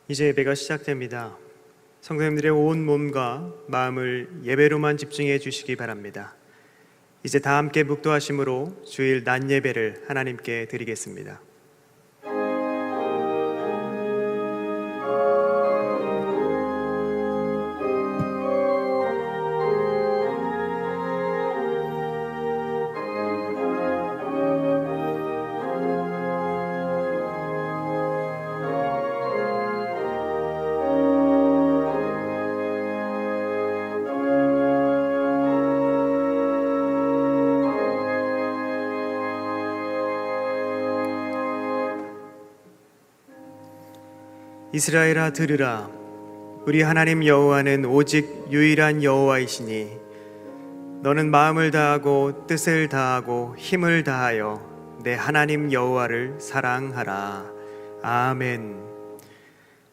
이제 예배가 시작됩니다. 성도님들의 온 몸과 마음을 예배로만 집중해 주시기 바랍니다. 이제 다 함께 묵도하심으로 주일 낮 예배를 하나님께 드리겠습니다. 이스라엘아 들으라. 우리 하나님 여호와는 오직 유일한 여호와이시니 너는 마음을 다하고 뜻을 다하고 힘을 다하여 내 하나님 여호와를 사랑하라. 아멘.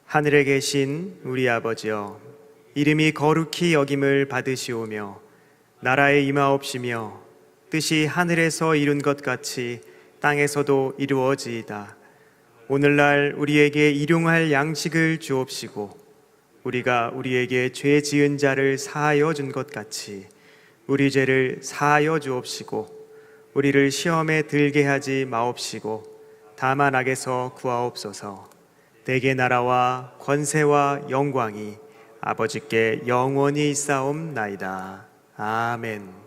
하늘에 계신 우리 아버지여, 이름이 거룩히 여김을 받으시오며 나라에 임하옵시며 뜻이 하늘에서 이룬 것 같이 땅에서도 이루어지이다. 오늘날 우리에게 일용할 양식을 주옵시고 우리가 우리에게 죄 지은 자를 사하여 준 것 같이 우리 죄를 사하여 주옵시고 우리를 시험에 들게 하지 마옵시고 다만 악에서 구하옵소서. 내게 나라와 권세와 영광이 아버지께 영원히 있사옵나이다. 아멘.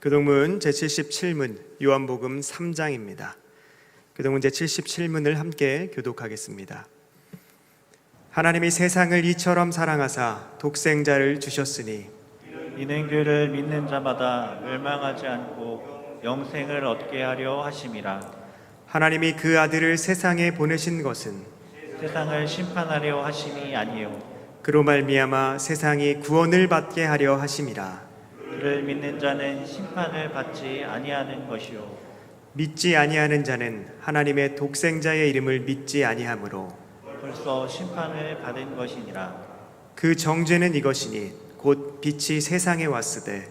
교동문 제77문 요한복음 3장입니다. 교동문 제77문을 함께 교독하겠습니다. 하나님이 세상을 이처럼 사랑하사 독생자를 주셨으니 이는 그를 믿는 자마다 멸망하지 않고 영생을 얻게 하려 하심이라. 하나님이 그 아들을 세상에 보내신 것은 세상을 심판하려 하심이 아니요 그로 말미암아 세상이 구원을 받게 하려 하심이라. 그를 믿는 자는 심판을 받지 아니하는 것이요 믿지 아니하는 자는 하나님의 독생자의 이름을 믿지 아니하므로 벌써 심판을 받은 것이니라. 그 정죄는 이것이니 곧 빛이 세상에 왔으되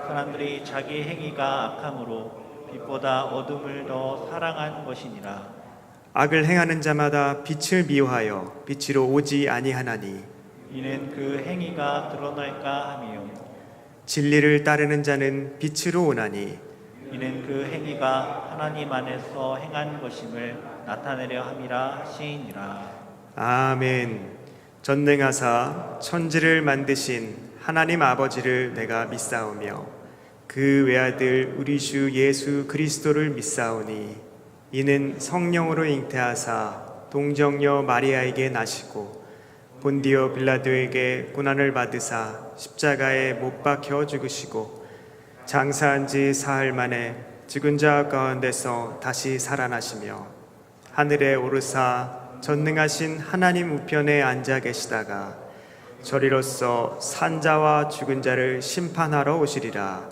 사람들이 자기 행위가 악함으로 빛보다 어둠을 더 사랑한 것이니라. 악을 행하는 자마다 빛을 미워하여 빛으로 오지 아니하나니 이는 그 행위가 드러날까 함이요 진리를 따르는 자는 빛으로 오나니 이는 그 행위가 하나님 안에서 행한 것임을 나타내려 함이라 하시니라. 아멘. 전능하사 천지를 만드신 하나님 아버지를 내가 믿사오며 그 외아들 우리 주 예수 그리스도를 믿사오니 이는 성령으로 잉태하사 동정녀 마리아에게 나시고 본디오 빌라도에게 고난을 받으사 십자가에 못 박혀 죽으시고 장사한 지 사흘 만에 죽은 자 가운데서 다시 살아나시며 하늘에 오르사 전능하신 하나님 우편에 앉아 계시다가 저리로서 산자와 죽은 자를 심판하러 오시리라.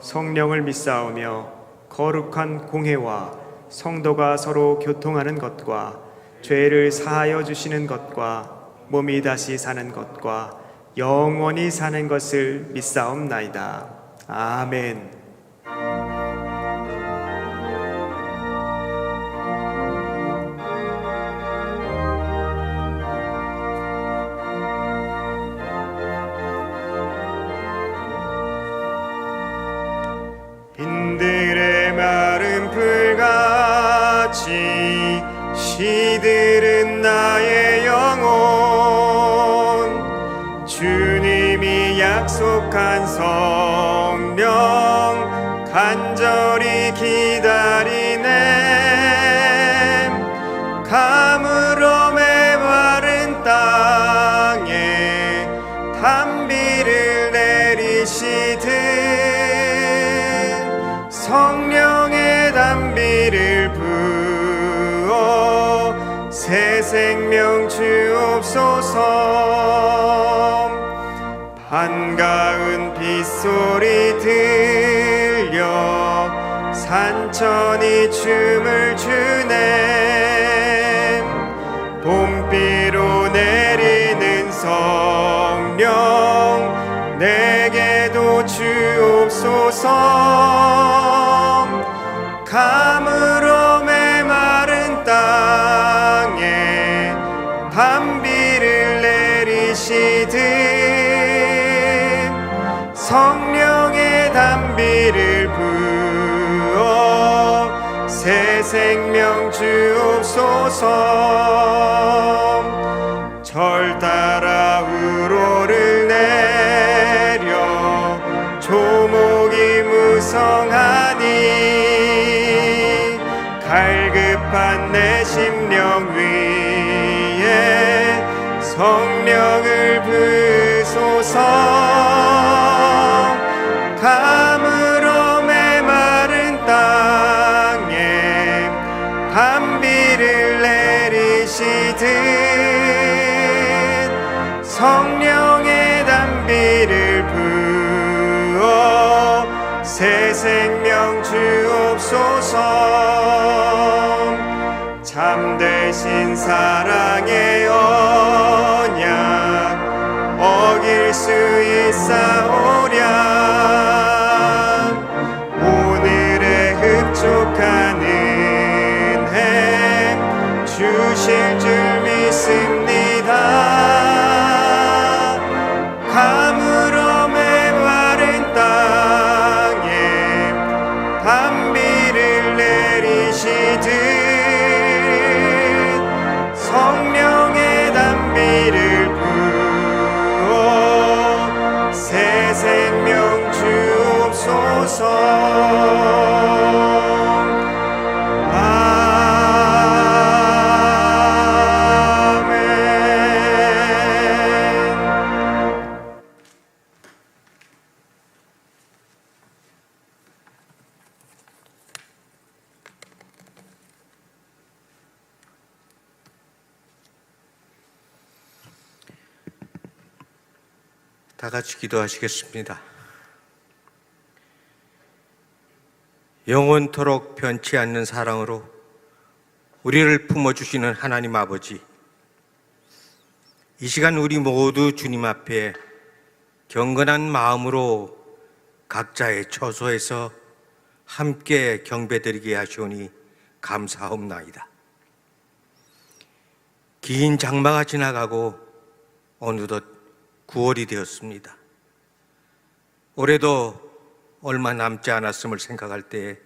성령을 믿사오며 거룩한 공회와 성도가 서로 교통하는 것과 죄를 사하여 주시는 것과 몸이 다시 사는 것과 영원히 사는 것을 믿사옵나이다. 아멘. 빈들의 마른 풀같이 시들은 나의 영혼 주님이 약속한 성령 간절히 기다리네 가물어 메마른 땅에 단비를 내리시듯 성령의 단비를 부어 새 생명 주옵소서. 반가운 빗소리 들려 산천이 춤을 추네 봄비로 내리는 성령 내게도 주옵소서. 가물어 메마른 땅에 단비를 내리시듯 성령의 단비를 부어 새 생명 주옵소서. 절 따라 우로를 내려 조목이 무성하니 갈급한 내 심령 위에 성령을 부소서. 가물어 메마른 땅에 단비를 내리시듯 성령의 단비를 부어 새 생명 주옵소서. 참되신 사랑의 언약 어길 수 있사오랴. 오늘의 흡족한 은혜 주실 줄 믿습니다. 가물어 메마른 땅에 단비를 내리시듯 성령의 단비를 부어 새 생명 주옵소서. 다 같이 기도하시겠습니다. 영원토록 변치 않는 사랑으로 우리를 품어주시는 하나님 아버지, 이 시간 우리 모두 주님 앞에 경건한 마음으로 각자의 처소에서 함께 경배드리게 하시오니 감사하옵나이다. 긴 장마가 지나가고 어느덧 9월이 되었습니다. 올해도 얼마 남지 않았음을 생각할 때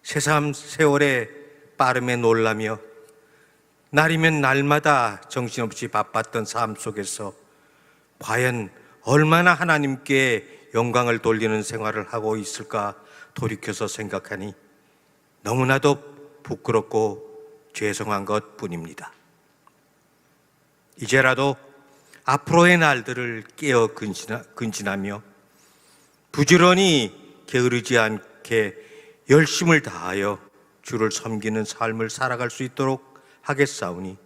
새삼 세월의 빠름에 놀라며 날이면 날마다 정신없이 바빴던 삶 속에서 과연 얼마나 하나님께 영광을 돌리는 생활을 하고 있을까 돌이켜서 생각하니 너무나도 부끄럽고 죄송한 것 뿐입니다. 이제라도 앞으로의 날들을 깨어 근신하며 부지런히 게으르지 않게 열심을 다하여 주를 섬기는 삶을 살아갈 수 있도록 하겠사오니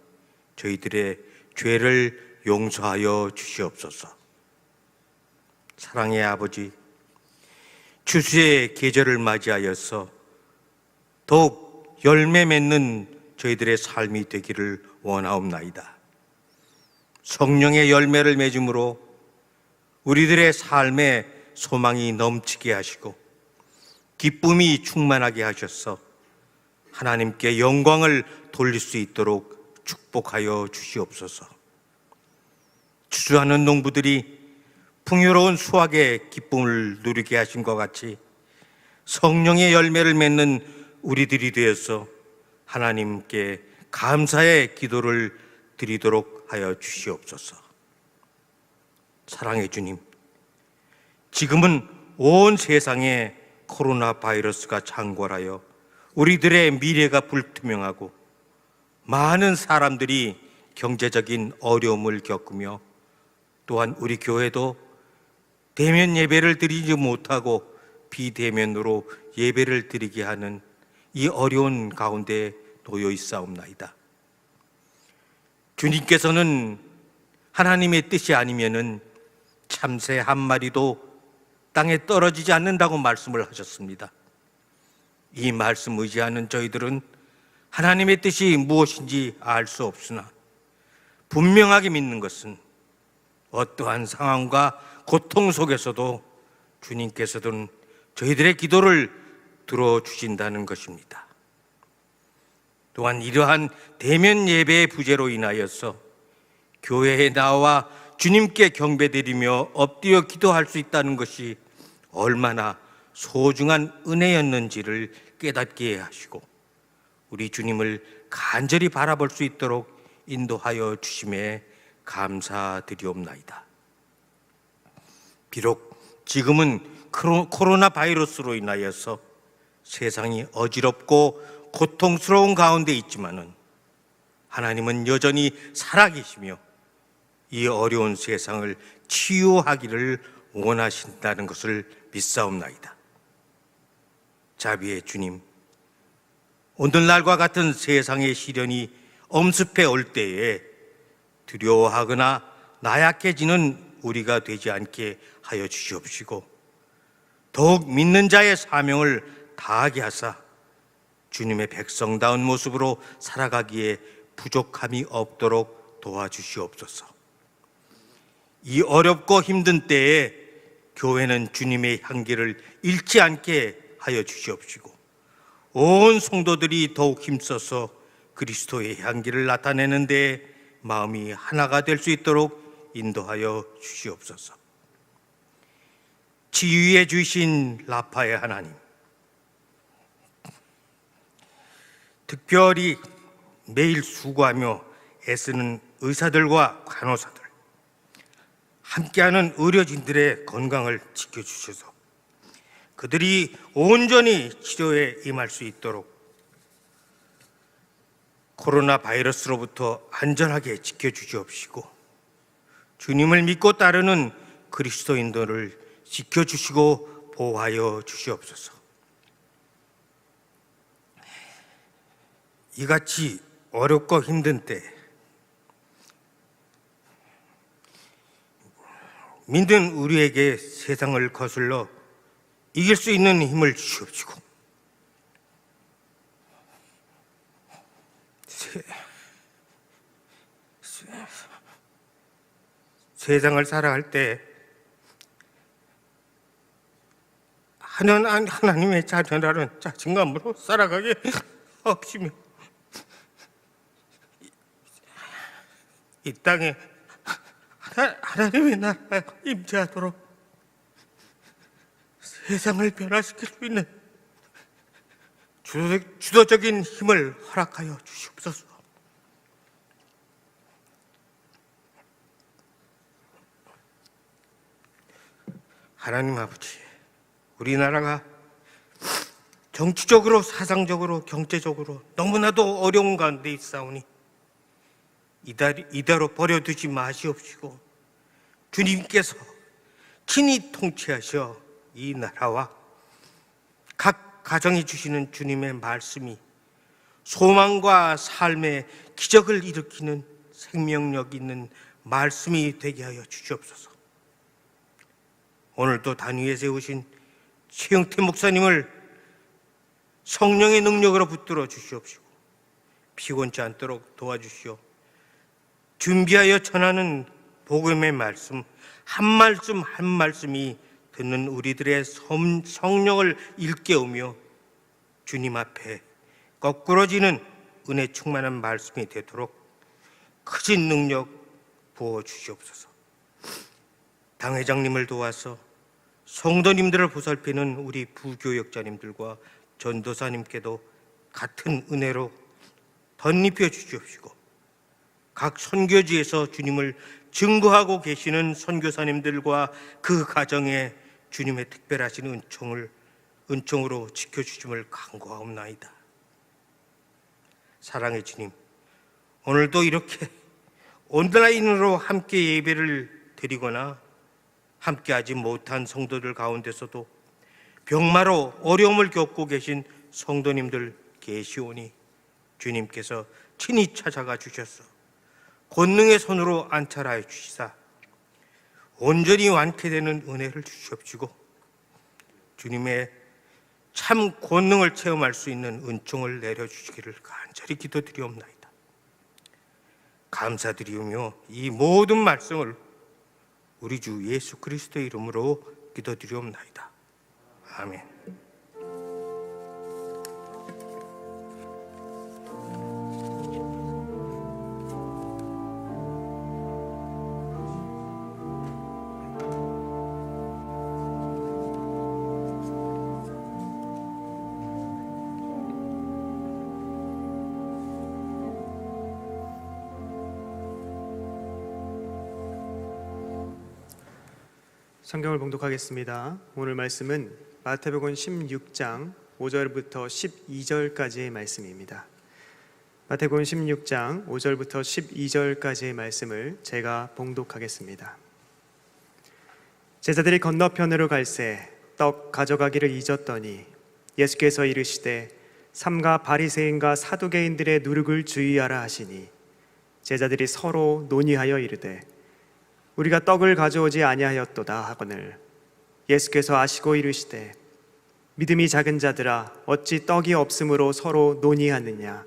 저희들의 죄를 용서하여 주시옵소서. 사랑의 아버지, 추수의 계절을 맞이하여서 더욱 열매 맺는 저희들의 삶이 되기를 원하옵나이다. 성령의 열매를 맺음으로 우리들의 삶에 소망이 넘치게 하시고 기쁨이 충만하게 하셔서 하나님께 영광을 돌릴 수 있도록 축복하여 주시옵소서. 추수하는 농부들이 풍요로운 수확의 기쁨을 누리게 하신 것 같이 성령의 열매를 맺는 우리들이 되어서 하나님께 감사의 기도를 드리도록 하여 주시옵소서. 사랑의 주님, 지금은 온 세상에 코로나 바이러스가 창궐하여 우리들의 미래가 불투명하고 많은 사람들이 경제적인 어려움을 겪으며 또한 우리 교회도 대면 예배를 드리지 못하고 비대면으로 예배를 드리게 하는 이 어려운 가운데 놓여 있사옵나이다. 주님께서는 하나님의 뜻이 아니면은 참새 한 마리도 땅에 떨어지지 않는다고 말씀을 하셨습니다. 이 말씀 의지하는 저희들은 하나님의 뜻이 무엇인지 알 수 없으나 분명하게 믿는 것은 어떠한 상황과 고통 속에서도 주님께서는 저희들의 기도를 들어주신다는 것입니다. 또한 이러한 대면 예배의 부재로 인하여서 교회에 나와 주님께 경배드리며 엎드려 기도할 수 있다는 것이 얼마나 소중한 은혜였는지를 깨닫게 하시고 우리 주님을 간절히 바라볼 수 있도록 인도하여 주심에 감사드리옵나이다. 비록 지금은 코로나 바이러스로 인하여서 세상이 어지럽고 고통스러운 가운데 있지만은 하나님은 여전히 살아계시며 이 어려운 세상을 치유하기를 원하신다는 것을 믿사옵나이다. 자비의 주님, 오늘날과 같은 세상의 시련이 엄습해 올 때에 두려워하거나 나약해지는 우리가 되지 않게 하여 주시옵시고 더욱 믿는 자의 사명을 다하게 하사 주님의 백성다운 모습으로 살아가기에 부족함이 없도록 도와주시옵소서. 이 어렵고 힘든 때에 교회는 주님의 향기를 잃지 않게 하여 주시옵시고 온 성도들이 더욱 힘써서 그리스도의 향기를 나타내는 데 마음이 하나가 될 수 있도록 인도하여 주시옵소서. 치유해 주신 라파의 하나님, 특별히 매일 수고하며 애쓰는 의사들과 간호사들, 함께하는 의료진들의 건강을 지켜주셔서 그들이 온전히 치료에 임할 수 있도록 코로나 바이러스로부터 안전하게 지켜주시옵시고 주님을 믿고 따르는 그리스도인들을 지켜주시고 보호하여 주시옵소서. 이같이 어렵고 힘든 때 믿는 우리에게 세상을 거슬러 이길 수 있는 힘을 주시옵시고 세상을 살아갈 때 하나님의 자녀라는 자신감으로 살아가게 하옵시며 이 땅에 하나님의 나라가 임재하도록 세상을 변화시킬 수 있는 주도적인 힘을 허락하여 주시옵소서. 하나님 아버지, 우리나라가 정치적으로, 사상적으로, 경제적으로 너무나도 어려운 가운데 있사오니 이대로 버려두지 마시옵시고 주님께서 친히 통치하셔 이 나라와 각 가정이 주시는 주님의 말씀이 소망과 삶의 기적을 일으키는 생명력 있는 말씀이 되게 하여 주시옵소서. 오늘도 단위에 세우신 최영태 목사님을 성령의 능력으로 붙들어 주시옵시고 피곤치 않도록 도와주시오. 준비하여 전하는 복음의 말씀 한 말씀 한 말씀이 듣는 우리들의 성령을 일깨우며 주님 앞에 거꾸러지는 은혜 충만한 말씀이 되도록 크신 능력 부어 주시옵소서. 당회장님을 도와서 성도님들을 보살피는 우리 부교역자님들과 전도사님께도 같은 은혜로 덧입혀 주시옵시고 각 선교지에서 주님을 증거하고 계시는 선교사님들과 그 가정에 주님의 특별하신 은총으로 지켜주심을 간구하옵나이다. 사랑의 주님, 오늘도 이렇게 온라인으로 함께 예배를 드리거나 함께하지 못한 성도들 가운데서도 병마로 어려움을 겪고 계신 성도님들 계시오니 주님께서 친히 찾아가 주셔서 권능의 손으로 안찰하여 주시사 온전히 완쾌되는 은혜를 주시옵시고 주님의 참 권능을 체험할 수 있는 은총을 내려주시기를 간절히 기도드리옵나이다. 감사드리오며 이 모든 말씀을 우리 주 예수 그리스도의 이름으로 기도드리옵나이다. 아멘. 성경을 봉독하겠습니다. 오늘 말씀은 마태복음 16장 5절부터 12절까지의 말씀입니다. 마태복음 16장 5절부터 12절까지의 말씀을 제가 봉독하겠습니다. 제자들이 건너편으로 갈새 떡 가져가기를 잊었더니 예수께서 이르시되 삼가 바리새인과 사두개인들의 누룩을 주의하라 하시니 제자들이 서로 논의하여 이르되 우리가 떡을 가져오지 아니하였도다 하거늘 예수께서 아시고 이르시되 믿음이 작은 자들아 어찌 떡이 없으므로 서로 논의하느냐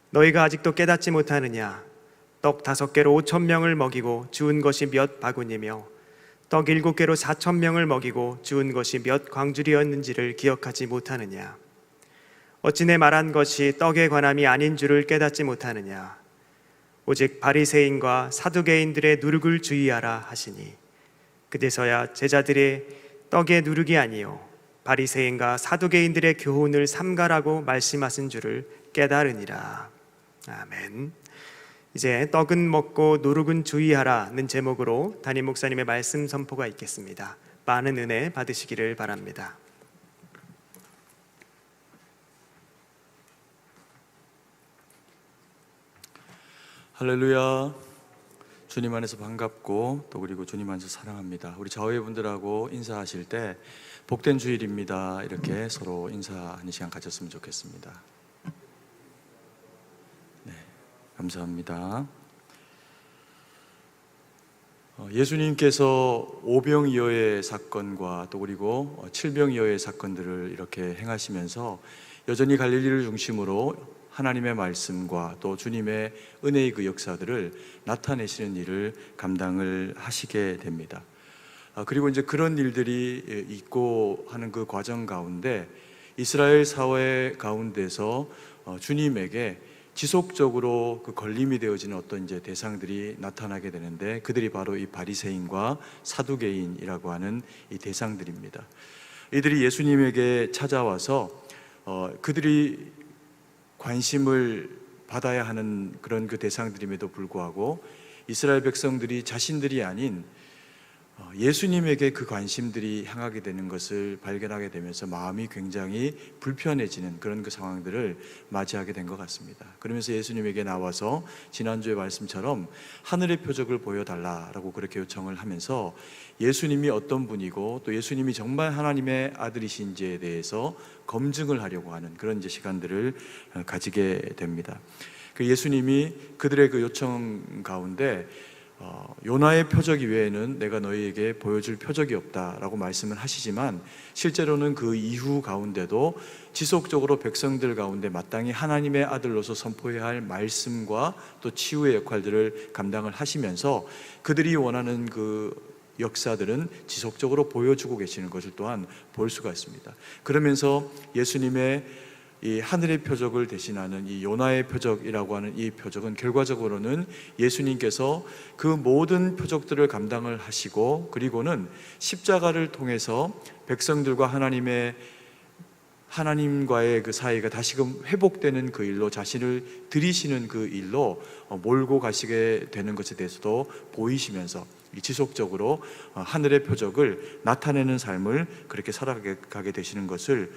너희가 아직도 깨닫지 못하느냐 떡 5개로 5,000명을 먹이고 주운 것이 몇 바구니며 떡 7개로 4,000명을 먹이고 주운 것이 몇 광줄이었는지를 기억하지 못하느냐 어찌 내 말한 것이 떡에 관함이 아닌 줄을 깨닫지 못하느냐 오직 바리새인과 사두개인들의 누룩을 주의하라 하시니 그때서야 제자들의 떡의 누룩이 아니요 바리새인과 사두개인들의 교훈을 삼가라고 말씀하신 줄을 깨달으니라. 아멘. 이제 떡은 먹고 누룩은 주의하라는 제목으로 담임 목사님의 말씀 선포가 있겠습니다. 많은 은혜 받으시기를 바랍니다. 할렐루야. 주님 안에서 반갑고 또 그리고 주님 안에서 사랑합니다. 우리 자회분들하고 인사하실 때 복된 주일입니다 이렇게 서로 인사하는 시간 가졌으면 좋겠습니다. 네, 감사합니다. 예수님께서 오병이어의 사건과 또 그리고 칠병이어의 사건들을 이렇게 행하시면서 여전히 갈릴리를 중심으로 하나님의 말씀과 또 주님의 은혜의 그 역사들을 나타내시는 일을 감당을 하시게 됩니다. 그리고 이제 그런 일들이 있고 하는 그 과정 가운데 이스라엘 사회 가운데서 주님에게 지속적으로 그 걸림이 되어지는 어떤 이제 대상들이 나타나게 되는데 그들이 바로 이 바리새인과 사두개인이라고 하는 이 대상들입니다. 이들이 예수님에게 찾아와서 그들이 관심을 받아야 하는 그런 그 대상들임에도 불구하고 이스라엘 백성들이 자신들이 아닌 예수님에게 그 관심들이 향하게 되는 것을 발견하게 되면서 마음이 굉장히 불편해지는 그런 그 상황들을 맞이하게 된 것 같습니다. 그러면서 예수님에게 나와서 지난주의 말씀처럼 하늘의 표적을 보여달라라고 그렇게 요청을 하면서 예수님이 어떤 분이고 또 예수님이 정말 하나님의 아들이신지에 대해서 검증을 하려고 하는 그런 이제 시간들을 가지게 됩니다. 그 예수님이 그들의 그 요청 가운데 요나의 표적 이외에는 내가 너희에게 보여줄 표적이 없다라고 말씀을 하시지만 실제로는 그 이후 가운데도 지속적으로 백성들 가운데 마땅히 하나님의 아들로서 선포해야 할 말씀과 또 치유의 역할들을 감당을 하시면서 그들이 원하는 그 역사들은 지속적으로 보여주고 계시는 것을 또한 볼 수가 있습니다. 그러면서 예수님의 이 하늘의 표적을 대신하는 이 요나의 표적이라고 하는 이 표적은 결과적으로는 예수님께서 그 모든 표적들을 감당을 하시고 그리고는 십자가를 통해서 백성들과 하나님과의 그 사이가 다시금 회복되는 그 일로 자신을 드리시는 그 일로 몰고 가시게 되는 것에 대해서도 보이시면서 지속적으로 하늘의 표적을 나타내는 삶을 그렇게 살아가게 되시는 것을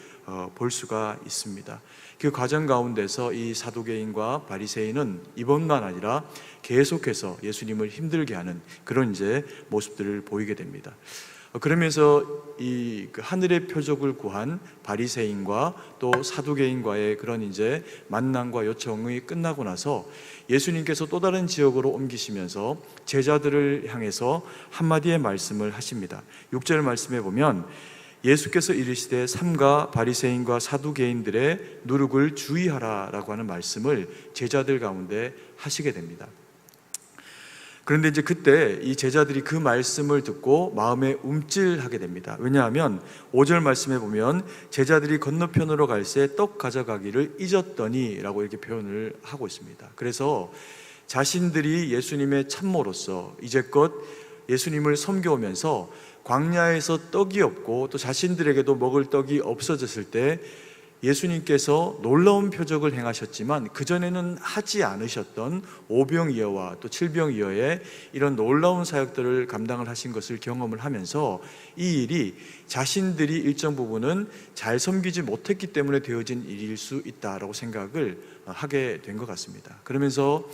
볼 수가 있습니다. 그 과정 가운데서 이 사두개인과 바리새인은 이번만 아니라 계속해서 예수님을 힘들게 하는 그런 이제 모습들을 보이게 됩니다. 그러면서 이 하늘의 표적을 구한 바리새인과 또 사두개인과의 그런 이제 만남과 요청이 끝나고 나서 예수님께서 또 다른 지역으로 옮기시면서 제자들을 향해서 한마디의 말씀을 하십니다. 6절 말씀에 보면 예수께서 이르시되 삼가 바리새인과 사두개인들의 누룩을 주의하라라고 하는 말씀을 제자들 가운데 하시게 됩니다. 그런데 이제 그때 이 제자들이 그 말씀을 듣고 마음에 움찔하게 됩니다. 왜냐하면 5절 말씀에 보면 제자들이 건너편으로 갈새 떡 가져가기를 잊었더니 라고 이렇게 표현을 하고 있습니다. 그래서 자신들이 예수님의 참모로서 이제껏 예수님을 섬겨오면서 광야에서 떡이 없고 또 자신들에게도 먹을 떡이 없어졌을 때 예수님께서 놀라운 표적을 행하셨지만 그전에는 하지 않으셨던 오병이어와 또 칠병이어의 이런 놀라운 사역들을 감당을 하신 것을 경험을 하면서 이 일이 자신들이 일정 부분은 잘 섬기지 못했기 때문에 되어진 일일 수 있다라고 생각을 하게 된 것 같습니다. 그러면서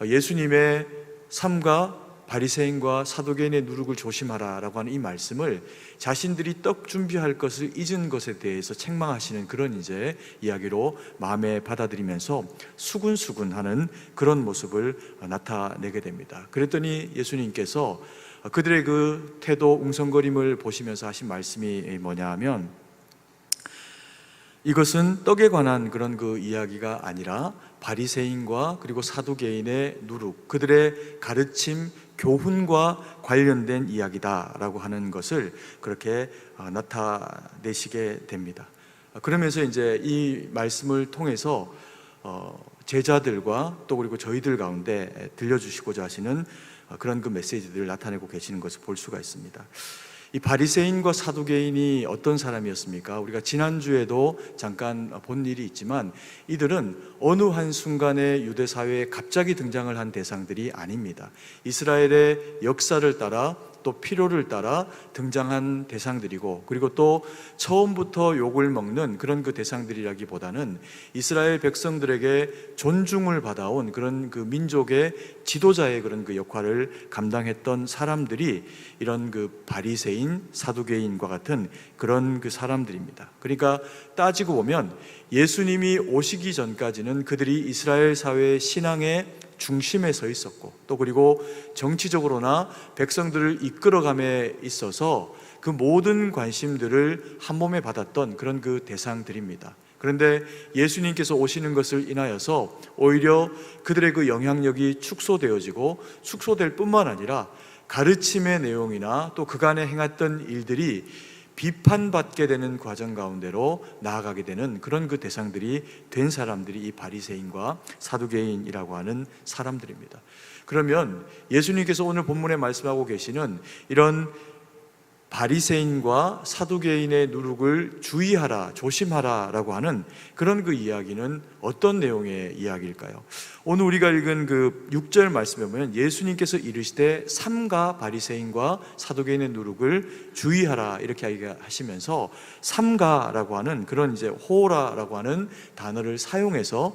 예수님의 삶과 바리새인과 사두개인의 누룩을 조심하라라고 하는 이 말씀을 자신들이 떡 준비할 것을 잊은 것에 대해서 책망하시는 그런 이제 이야기로 마음에 받아들이면서 수군수군하는 그런 모습을 나타내게 됩니다. 그랬더니 예수님께서 그들의 그 태도 웅성거림을 보시면서 하신 말씀이 뭐냐 하면 이것은 떡에 관한 그런 그 이야기가 아니라 바리새인과 그리고 사두개인의 누룩, 그들의 가르침, 교훈과 관련된 이야기다라고 하는 것을 그렇게 나타내시게 됩니다. 그러면서 이제 이 말씀을 통해서 제자들과 또 그리고 저희들 가운데 들려주시고자 하시는 그런 그 메시지들을 나타내고 계시는 것을 볼 수가 있습니다. 이 바리새인과 사두개인이 어떤 사람이었습니까? 우리가 지난주에도 잠깐 본 일이 있지만 이들은 어느 한순간에 유대 사회에 갑자기 등장을 한 대상들이 아닙니다. 이스라엘의 역사를 따라 또 필요를 따라 등장한 대상들이고 그리고 또 처음부터 욕을 먹는 그런 그 대상들이라기보다는 이스라엘 백성들에게 존중을 받아온 그런 그 민족의 지도자의 그런 그 역할을 감당했던 사람들이 이런 그 바리새인, 사두개인과 같은 그런 그 사람들입니다. 그러니까 따지고 보면 예수님이 오시기 전까지는 그들이 이스라엘 사회의 신앙의 중심에 서 있었고 또 그리고 정치적으로나 백성들을 이끌어감에 있어서 그 모든 관심들을 한 몸에 받았던 그런 그 대상들입니다. 그런데 예수님께서 오시는 것을 인하여서 오히려 그들의 그 영향력이 축소되어지고 축소될 뿐만 아니라 가르침의 내용이나 또 그간에 행했던 일들이 비판받게 되는 과정 가운데로 나아가게 되는 그런 그 대상들이 된 사람들이 이 바리새인과 사두개인이라고 하는 사람들입니다. 그러면 예수님께서 오늘 본문에 말씀하고 계시는 이런 바리새인과 사두개인의 누룩을 주의하라, 조심하라라고 하는 그런 그 이야기는 어떤 내용의 이야기일까요? 오늘 우리가 읽은 그 6절 말씀에 보면 예수님께서 이르시되 삼가 바리새인과 사두개인의 누룩을 주의하라 이렇게 이야기하시면서 삼가라고 하는 그런 이제 호라라고 하는 단어를 사용해서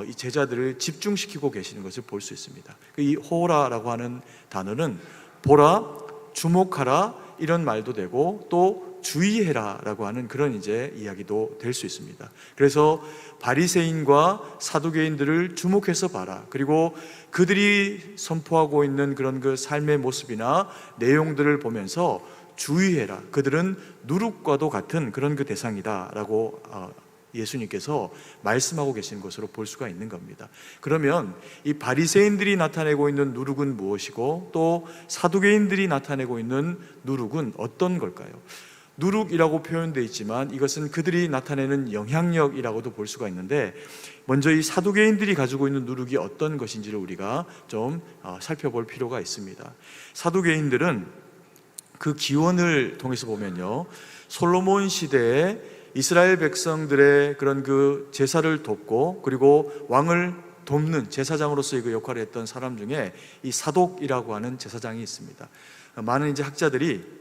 이 제자들을 집중시키고 계시는 것을 볼 수 있습니다. 이 호라라고 하는 단어는 보라, 주목하라 이런 말도 되고 또 주의해라라고 하는 그런 이제 이야기도 될 수 있습니다. 그래서 바리새인과 사두개인들을 주목해서 봐라. 그리고 그들이 선포하고 있는 그런 그 삶의 모습이나 내용들을 보면서 주의해라. 그들은 누룩과도 같은 그런 그 대상이다라고 예수님께서 말씀하고 계신 것으로 볼 수가 있는 겁니다. 그러면 이 바리새인들이 나타내고 있는 누룩은 무엇이고 또 사두개인들이 나타내고 있는 누룩은 어떤 걸까요? 누룩이라고 표현되어 있지만 이것은 그들이 나타내는 영향력이라고도 볼 수가 있는데, 먼저 이 사두개인들이 가지고 있는 누룩이 어떤 것인지를 우리가 좀 살펴볼 필요가 있습니다. 사두개인들은 그 기원을 통해서 보면요, 솔로몬 시대에 이스라엘 백성들의 그런 그 제사를 돕고 그리고 왕을 돕는 제사장으로서의 그 역할을 했던 사람 중에 이 사독이라고 하는 제사장이 있습니다. 많은 이제 학자들이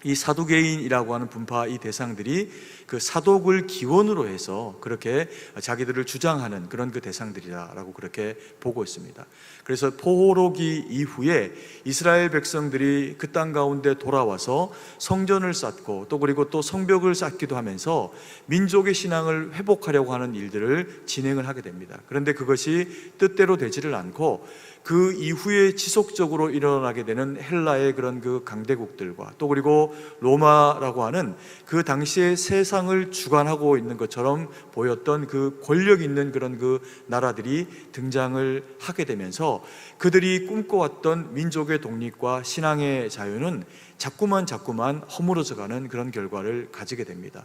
이 사두개인이라고 하는 분파 이 대상들이 그 사독을 기원으로 해서 그렇게 자기들을 주장하는 그런 그 대상들이라고 그렇게 보고 있습니다. 그래서 포로기 이후에 이스라엘 백성들이 그 땅 가운데 돌아와서 성전을 쌓고 또 그리고 또 성벽을 쌓기도 하면서 민족의 신앙을 회복하려고 하는 일들을 진행을 하게 됩니다. 그런데 그것이 뜻대로 되지를 않고 그 이후에 지속적으로 일어나게 되는 헬라의 그런 그 강대국들과 또 그리고 로마라고 하는 그 당시에 세상을 주관하고 있는 것처럼 보였던 그 권력 있는 그런 그 나라들이 등장을 하게 되면서 그들이 꿈꿔왔던 민족의 독립과 신앙의 자유는 자꾸만 허물어져가는 그런 결과를 가지게 됩니다.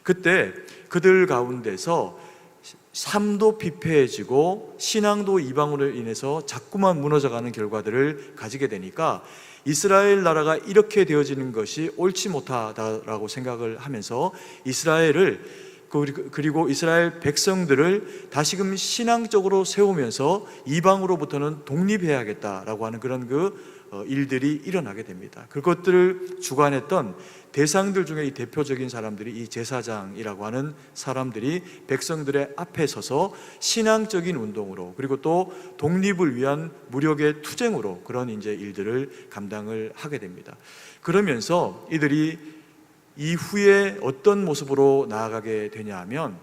그때 그들 가운데서 삶도 피폐해지고 신앙도 이방으로 인해서 자꾸만 무너져가는 결과들을 가지게 되니까 이스라엘 나라가 이렇게 되어지는 것이 옳지 못하다라고 생각을 하면서 이스라엘을 그리고 이스라엘 백성들을 다시금 신앙적으로 세우면서 이방으로부터는 독립해야겠다라고 하는 그런 일들이 일어나게 됩니다. 그것들을 주관했던 대상들 중에 이 대표적인 사람들이 이 제사장이라고 하는 사람들이 백성들의 앞에 서서 신앙적인 운동으로 그리고 또 독립을 위한 무력의 투쟁으로 그런 이제 일들을 감당을 하게 됩니다. 그러면서 이들이 이후에 어떤 모습으로 나아가게 되냐 하면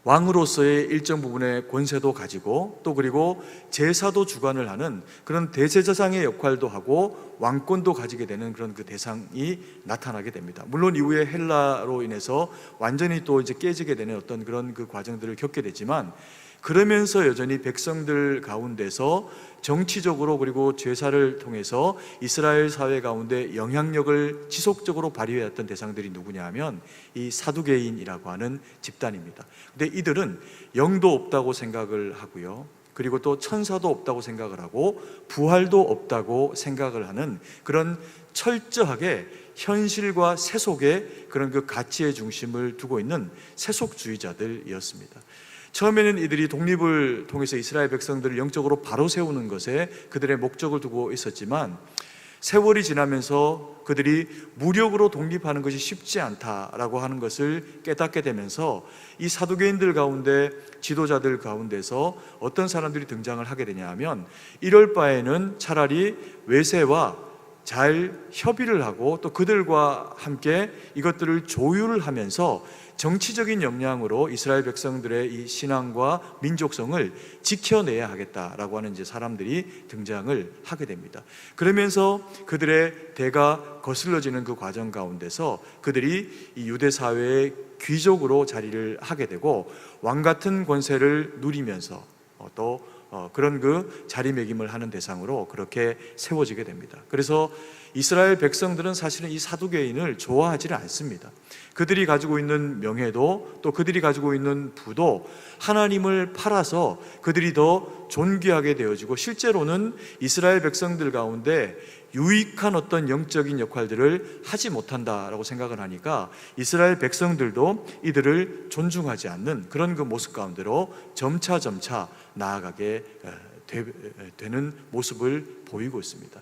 왕으로서의 일정 부분의 권세도 가지고 또 그리고 제사도 주관을 하는 그런 대제사장의 역할도 하고 왕권도 가지게 되는 그런 그 대상이 나타나게 됩니다. 물론 이후에 헬라로 인해서 완전히 또 이제 깨지게 되는 어떤 그런 그 과정들을 겪게 되지만 그러면서 여전히 백성들 가운데서 정치적으로 그리고 제사를 통해서 이스라엘 사회 가운데 영향력을 지속적으로 발휘해왔던 대상들이 누구냐 하면 이 사두개인이라고 하는 집단입니다. 근데 이들은 영도 없다고 생각을 하고요, 그리고 또 천사도 없다고 생각을 하고 부활도 없다고 생각을 하는 그런 철저하게 현실과 세속의 그런 그 가치의 중심을 두고 있는 세속주의자들이었습니다. 처음에는 이들이 독립을 통해서 이스라엘 백성들을 영적으로 바로 세우는 것에 그들의 목적을 두고 있었지만 세월이 지나면서 그들이 무력으로 독립하는 것이 쉽지 않다라고 하는 것을 깨닫게 되면서 이 사두개인들 가운데 지도자들 가운데서 어떤 사람들이 등장을 하게 되냐 하면 이럴 바에는 차라리 외세와 잘 협의를 하고 또 그들과 함께 이것들을 조율을 하면서 정치적인 역량으로 이스라엘 백성들의 이 신앙과 민족성을 지켜내야 하겠다라고 하는 이제 사람들이 등장을 하게 됩니다. 그러면서 그들의 대가 거슬러지는 그 과정 가운데서 그들이 이 유대 사회의 귀족으로 자리를 하게 되고 왕 같은 권세를 누리면서 또 그런 그 자리매김을 하는 대상으로 그렇게 세워지게 됩니다. 그래서 이스라엘 백성들은 사실은 이 사두개인을 좋아하지 않습니다. 그들이 가지고 있는 명예도 또 그들이 가지고 있는 부도 하나님을 팔아서 그들이 더 존귀하게 되어지고 실제로는 이스라엘 백성들 가운데 유익한 어떤 영적인 역할들을 하지 못한다라고 생각을 하니까 이스라엘 백성들도 이들을 존중하지 않는 그런 그 모습 가운데로 점차 나아가게 되는 모습을 보이고 있습니다.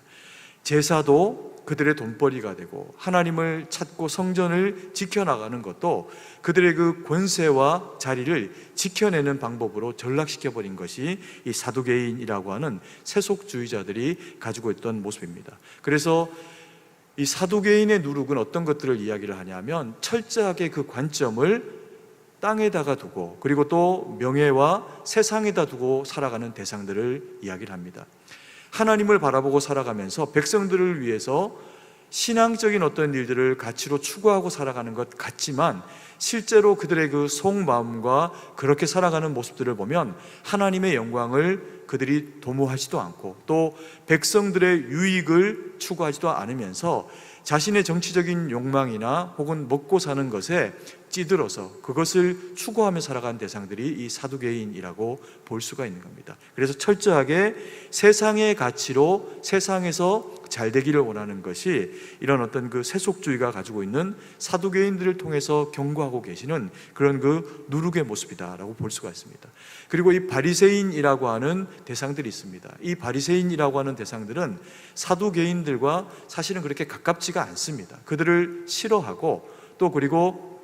제사도 그들의 돈벌이가 되고 하나님을 찾고 성전을 지켜나가는 것도 그들의 그 권세와 자리를 지켜내는 방법으로 전락시켜버린 것이 이 사두개인이라고 하는 세속주의자들이 가지고 있던 모습입니다. 그래서 이 사두개인의 누룩은 어떤 것들을 이야기를 하냐면 철저하게 그 관점을 땅에다가 두고 그리고 또 명예와 세상에다 두고 살아가는 대상들을 이야기를 합니다. 하나님을 바라보고 살아가면서 백성들을 위해서 신앙적인 어떤 일들을 가치로 추구하고 살아가는 것 같지만 실제로 그들의 그 속마음과 그렇게 살아가는 모습들을 보면 하나님의 영광을 그들이 도모하지도 않고 또 백성들의 유익을 추구하지도 않으면서 자신의 정치적인 욕망이나 혹은 먹고 사는 것에 찌들어서 그것을 추구하며 살아가는 대상들이 이 사두개인이라고 볼 수가 있는 겁니다. 그래서 철저하게 세상의 가치로 세상에서 잘 되기를 원하는 것이 이런 어떤 그 세속주의가 가지고 있는 사두개인들을 통해서 경고하고 계시는 그런 그 누룩의 모습이다라고 볼 수가 있습니다. 그리고 이 바리새인이라고 하는 대상들이 있습니다. 이 바리새인이라고 하는 대상들은 사두개인들과 사실은 그렇게 가깝지가 않습니다. 그들을 싫어하고 또 그리고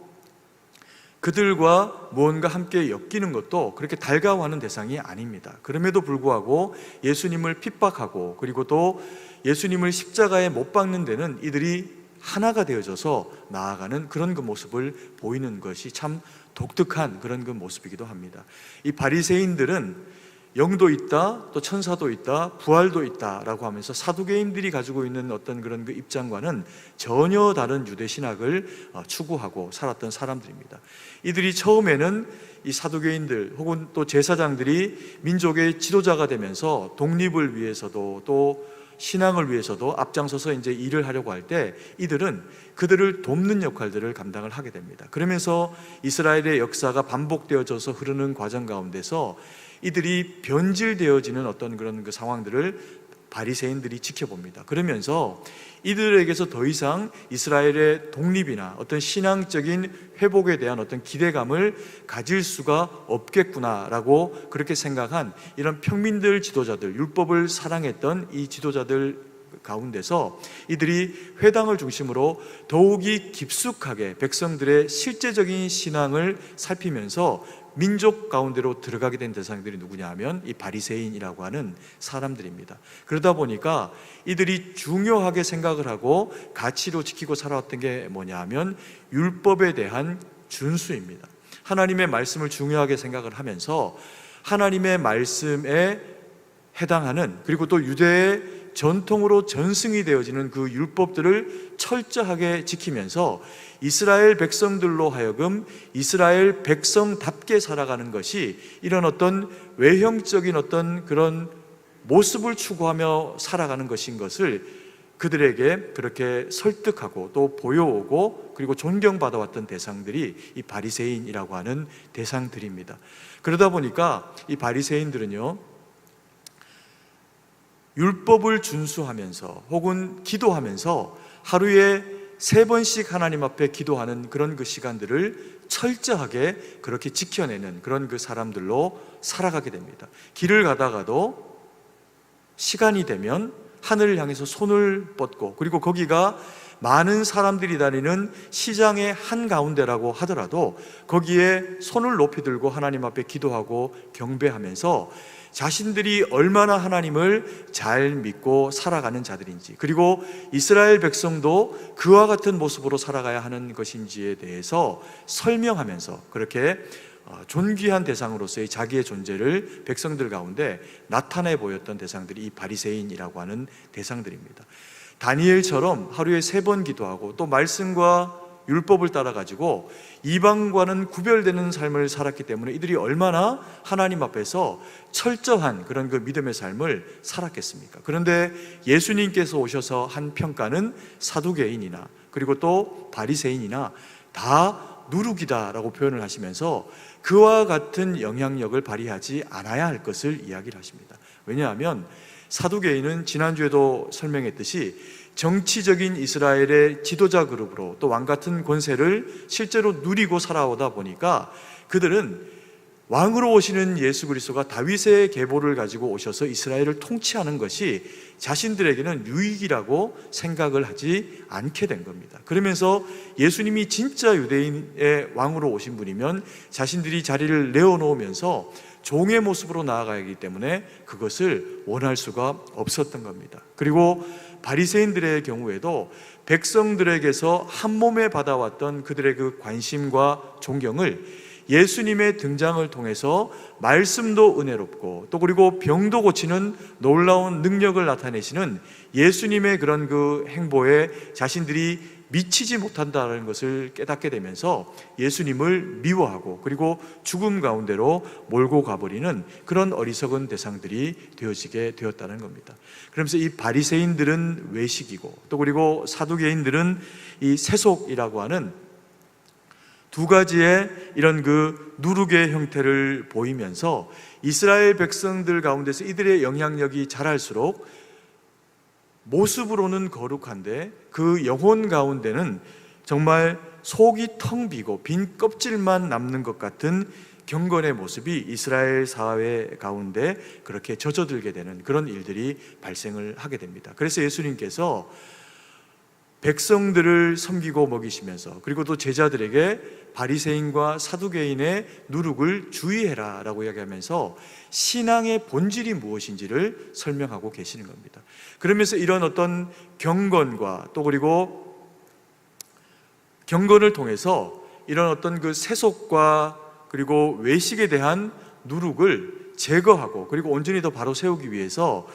그들과 무언가 함께 엮이는 것도 그렇게 달가워하는 대상이 아닙니다. 그럼에도 불구하고 예수님을 핍박하고 그리고 또 예수님을 십자가에 못 박는 데는 이들이 하나가 되어져서 나아가는 그런 그 모습을 보이는 것이 참 독특한 그런 그 모습이기도 합니다. 이 바리새인들은 영도 있다, 또 천사도 있다, 부활도 있다라고 하면서 사두개인들이 가지고 있는 어떤 그런 그 입장과는 전혀 다른 유대 신학을 추구하고 살았던 사람들입니다. 이들이 처음에는 이 사두개인들 혹은 또 제사장들이 민족의 지도자가 되면서 독립을 위해서도 또 신앙을 위해서도 앞장서서 이제 일을 하려고 할 때 이들은 그들을 돕는 역할들을 감당을 하게 됩니다. 그러면서 이스라엘의 역사가 반복되어져서 흐르는 과정 가운데서 이들이 변질되어지는 어떤 그런 그 상황들을 바리새인들이 지켜봅니다. 그러면서 이들에게서 더 이상 이스라엘의 독립이나 어떤 신앙적인 회복에 대한 어떤 기대감을 가질 수가 없겠구나라고 그렇게 생각한 이런 평민들 지도자들, 율법을 사랑했던 이 지도자들 가운데서 이들이 회당을 중심으로 더욱이 깊숙하게 백성들의 실제적인 신앙을 살피면서 민족 가운데로 들어가게 된 대상들이 누구냐 하면 이 바리새인이라고 하는 사람들입니다. 그러다 보니까 이들이 중요하게 생각을 하고 가치로 지키고 살아왔던 게 뭐냐 하면 율법에 대한 준수입니다. 하나님의 말씀을 중요하게 생각을 하면서 하나님의 말씀에 해당하는 그리고 또 유대의 전통으로 전승이 되어지는 그 율법들을 철저하게 지키면서 이스라엘 백성들로 하여금 이스라엘 백성답게 살아가는 것이 이런 어떤 외형적인 어떤 그런 모습을 추구하며 살아가는 것인 것을 그들에게 그렇게 설득하고 또 보여오고 그리고 존경받아왔던 대상들이 이 바리새인이라고 하는 대상들입니다. 그러다 보니까 이 바리새인들은요 율법을 준수하면서 혹은 기도하면서 하루에 3번씩 하나님 앞에 기도하는 그런 그 시간들을 철저하게 그렇게 지켜내는 그런 그 사람들로 살아가게 됩니다. 길을 가다가도 시간이 되면 하늘을 향해서 손을 뻗고 그리고 거기가 많은 사람들이 다니는 시장의 한가운데라고 하더라도 거기에 손을 높이 들고 하나님 앞에 기도하고 경배하면서 자신들이 얼마나 하나님을 잘 믿고 살아가는 자들인지 그리고 이스라엘 백성도 그와 같은 모습으로 살아가야 하는 것인지에 대해서 설명하면서 그렇게 존귀한 대상으로서의 자기의 존재를 백성들 가운데 나타내 보였던 대상들이 이 바리새인이라고 하는 대상들입니다. 다니엘처럼 하루에 3번 기도하고 또 말씀과 율법을 따라 가지고 이방과는 구별되는 삶을 살았기 때문에 이들이 얼마나 하나님 앞에서 철저한 그런 그 믿음의 삶을 살았겠습니까? 그런데 예수님께서 오셔서 한 평가는 사두개인이나 그리고 또 바리새인이나 다 누룩이다라고 표현을 하시면서 그와 같은 영향력을 발휘하지 않아야 할 것을 이야기를 하십니다. 왜냐하면 사두개인은 지난주에도 설명했듯이 정치적인 이스라엘의 지도자 그룹으로 또 왕 같은 권세를 실제로 누리고 살아오다 보니까 그들은 왕으로 오시는 예수 그리스도가 다윗의 계보를 가지고 오셔서 이스라엘을 통치하는 것이 자신들에게는 유익이라고 생각을 하지 않게 된 겁니다. 그러면서 예수님이 진짜 유대인의 왕으로 오신 분이면 자신들이 자리를 내어놓으면서 종의 모습으로 나아가야 하기 때문에 그것을 원할 수가 없었던 겁니다. 그리고 바리새인들의 경우에도 백성들에게서 한 몸에 받아왔던 그들의 그 관심과 존경을 예수님의 등장을 통해서 말씀도 은혜롭고 또 그리고 병도 고치는 놀라운 능력을 나타내시는 예수님의 그런 그 행보에 자신들이 미치지 못한다는 것을 깨닫게 되면서 예수님을 미워하고 그리고 죽음 가운데로 몰고 가버리는 그런 어리석은 대상들이 되어지게 되었다는 겁니다. 그러면서 이 바리새인들은 외식이고 또 그리고 사두개인들은 이 세속이라고 하는 두 가지의 이런 그 누룩의 형태를 보이면서 이스라엘 백성들 가운데서 이들의 영향력이 자랄수록 모습으로는 거룩한데 그 영혼 가운데는 정말 속이 텅 비고 빈 껍질만 남는 것 같은 경건의 모습이 이스라엘 사회 가운데 그렇게 젖어들게 되는 그런 일들이 발생을 하게 됩니다. 그래서 예수님께서 백성들을 섬기고 먹이시면서 그리고 또 제자들에게 바리새인과 사두개인의 누룩을 주의해라 라고 이야기하면서 신앙의 본질이 무엇인지를 설명하고 계시는 겁니다. 그러면서 이런 어떤 경건과 또 그리고 경건을 통해서 이런 어떤 그 세속과 그리고 외식에 대한 누룩을 제거하고 그리고 온전히 더 바로 세우기 위해서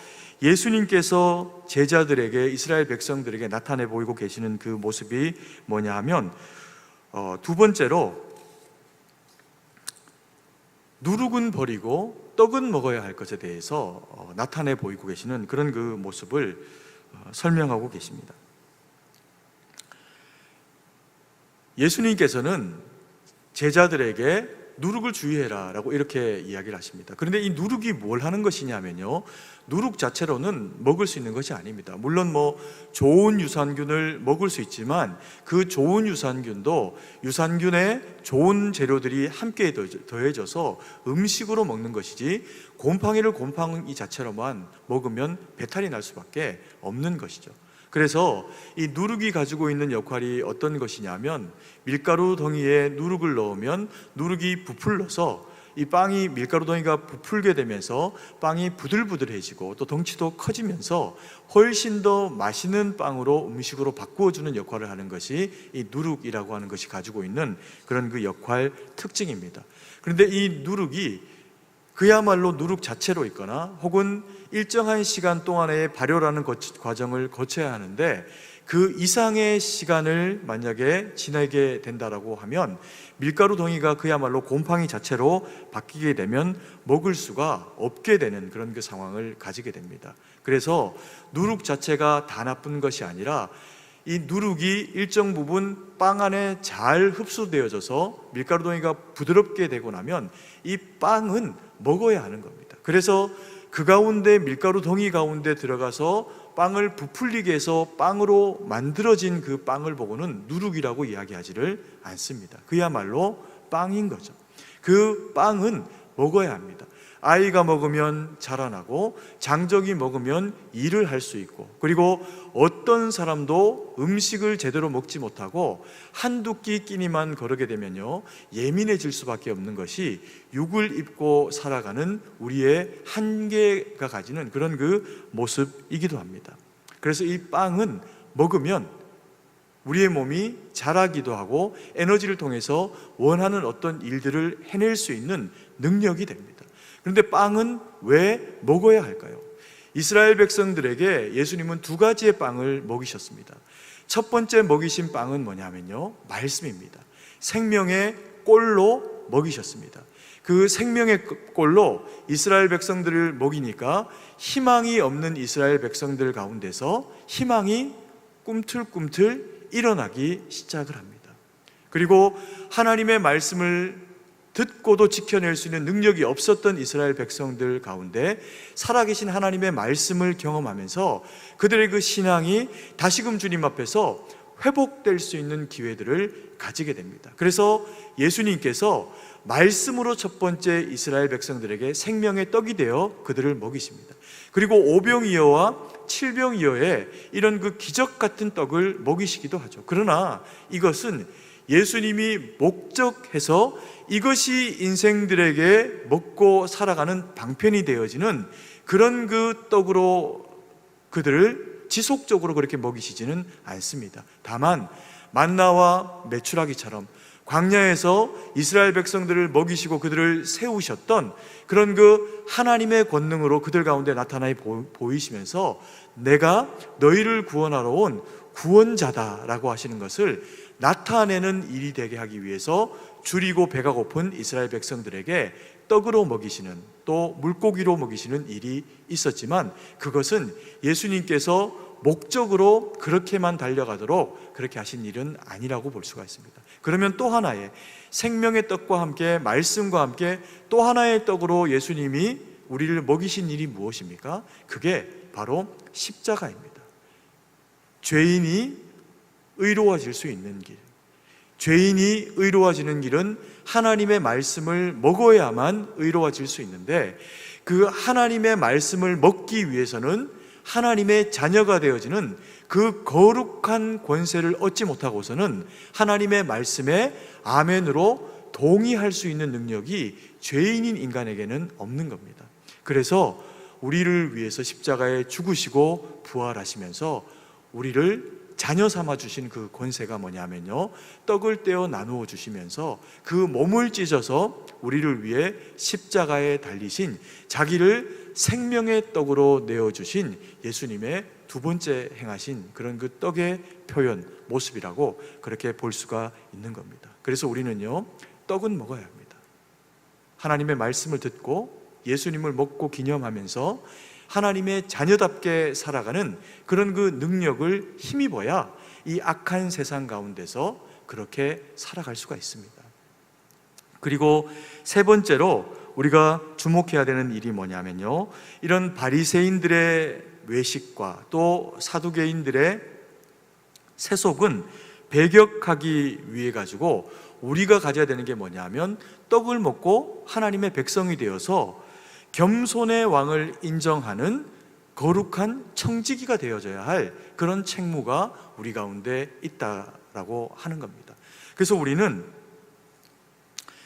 예수님께서 제자들에게 이스라엘 백성들에게 나타내 보이고 계시는 그 모습이 뭐냐 하면 두 번째로 누룩은 버리고 떡은 먹어야 할 것에 대해서 나타내 보이고 계시는 그런 그 모습을 설명하고 계십니다. 예수님께서는 제자들에게 누룩을 주의해라 라고 이렇게 이야기를 하십니다. 그런데 이 누룩이 뭘 하는 것이냐면요, 누룩 자체로는 먹을 수 있는 것이 아닙니다. 물론 좋은 유산균을 먹을 수 있지만 그 좋은 유산균도 유산균에 좋은 재료들이 함께 더해져서 음식으로 먹는 것이지 곰팡이를 곰팡이 자체로만 먹으면 배탈이 날 수밖에 없는 것이죠. 그래서 이 누룩이 가지고 있는 역할이 어떤 것이냐면 밀가루 덩이에 누룩을 넣으면 누룩이 부풀러서 이 빵이 밀가루 덩이가 부풀게 되면서 빵이 부들부들해지고 또 덩치도 커지면서 훨씬 더 맛있는 빵으로 음식으로 바꾸어주는 역할을 하는 것이 이 누룩이라고 하는 것이 가지고 있는 그런 그 역할 특징입니다. 그런데 이 누룩이 그야말로 누룩 자체로 있거나 혹은 일정한 시간 동안의 발효라는 과정을 거쳐야 하는데 그 이상의 시간을 만약에 지나게 된다라고 하면 밀가루 덩이가 그야말로 곰팡이 자체로 바뀌게 되면 먹을 수가 없게 되는 그런 그 상황을 가지게 됩니다. 그래서 누룩 자체가 다 나쁜 것이 아니라 이 누룩이 일정 부분 빵 안에 잘 흡수되어져서 밀가루 덩이가 부드럽게 되고 나면 이 빵은 먹어야 하는 겁니다. 그래서 그 가운데 밀가루 덩이 가운데 들어가서 빵을 부풀리게 해서 빵으로 만들어진 그 빵을 보고는 누룩이라고 이야기하지를 않습니다. 그야말로 빵인 거죠. 그 빵은 먹어야 합니다. 아이가 먹으면 자라나고 장적이 먹으면 일을 할 수 있고 그리고 어떤 사람도 음식을 제대로 먹지 못하고 한두 끼 끼니만 거르게 되면요 예민해질 수밖에 없는 것이 육을 입고 살아가는 우리의 한계가 가지는 그런 그 모습이기도 합니다. 그래서 이 빵은 먹으면 우리의 몸이 자라기도 하고 에너지를 통해서 원하는 어떤 일들을 해낼 수 있는 능력이 됩니다. 그런데 빵은 왜 먹어야 할까요? 이스라엘 백성들에게 예수님은 두 가지의 빵을 먹이셨습니다. 첫 번째 먹이신 빵은 뭐냐면요, 말씀입니다. 생명의 꼴로 먹이셨습니다. 그 생명의 꼴로 이스라엘 백성들을 먹이니까 희망이 없는 이스라엘 백성들 가운데서 희망이 꿈틀꿈틀 일어나기 시작을 합니다. 그리고 하나님의 말씀을 듣고도 지켜낼 수 있는 능력이 없었던 이스라엘 백성들 가운데 살아계신 하나님의 말씀을 경험하면서 그들의 그 신앙이 다시금 주님 앞에서 회복될 수 있는 기회들을 가지게 됩니다. 그래서 예수님께서 말씀으로 첫 번째 이스라엘 백성들에게 생명의 떡이 되어 그들을 먹이십니다. 그리고 오병이어와 칠병이어의 이런 그 기적 같은 떡을 먹이시기도 하죠. 그러나 이것은 예수님이 목적해서 이것이 인생들에게 먹고 살아가는 방편이 되어지는 그런 그 떡으로 그들을 지속적으로 그렇게 먹이시지는 않습니다. 다만 만나와 메추라기처럼 광야에서 이스라엘 백성들을 먹이시고 그들을 세우셨던 그런 그 하나님의 권능으로 그들 가운데 나타나 보이시면서 내가 너희를 구원하러 온 구원자다라고 하시는 것을 나타내는 일이 되게 하기 위해서 줄이고 배가 고픈 이스라엘 백성들에게 떡으로 먹이시는, 또 물고기로 먹이시는 일이 있었지만 그것은 예수님께서 목적으로 그렇게만 달려가도록 그렇게 하신 일은 아니라고 볼 수가 있습니다. 그러면 또 하나의 생명의 떡과 함께 말씀과 함께 또 하나의 떡으로 예수님이 우리를 먹이신 일이 무엇입니까? 그게 바로 십자가입니다. 죄인이 의로워질 수 있는 길, 죄인이 의로워지는 길은 하나님의 말씀을 먹어야만 의로워질 수 있는데, 그 하나님의 말씀을 먹기 위해서는 하나님의 자녀가 되어지는 그 거룩한 권세를 얻지 못하고서는 하나님의 말씀에 아멘으로 동의할 수 있는 능력이 죄인인 인간에게는 없는 겁니다. 그래서 우리를 위해서 십자가에 죽으시고 부활하시면서 우리를 자녀 삼아 주신 그 권세가 뭐냐면요, 떡을 떼어 나누어 주시면서 그 몸을 찢어서 우리를 위해 십자가에 달리신, 자기를 생명의 떡으로 내어주신 예수님의 두 번째 행하신 그런 그 떡의 표현, 모습이라고 그렇게 볼 수가 있는 겁니다. 그래서 우리는요, 떡은 먹어야 합니다. 하나님의 말씀을 듣고 예수님을 먹고 기념하면서 하나님의 자녀답게 살아가는 그런 그 능력을 힘입어야 이 악한 세상 가운데서 그렇게 살아갈 수가 있습니다. 그리고 세 번째로 우리가 주목해야 되는 일이 뭐냐면요, 이런 바리새인들의 외식과 또 사두개인들의 세속은 배격하기 위해 가지고 우리가 가져야 되는 게 뭐냐면, 떡을 먹고 하나님의 백성이 되어서 겸손의 왕을 인정하는 거룩한 청지기가 되어져야 할 그런 책무가 우리 가운데 있다라고 하는 겁니다. 그래서 우리는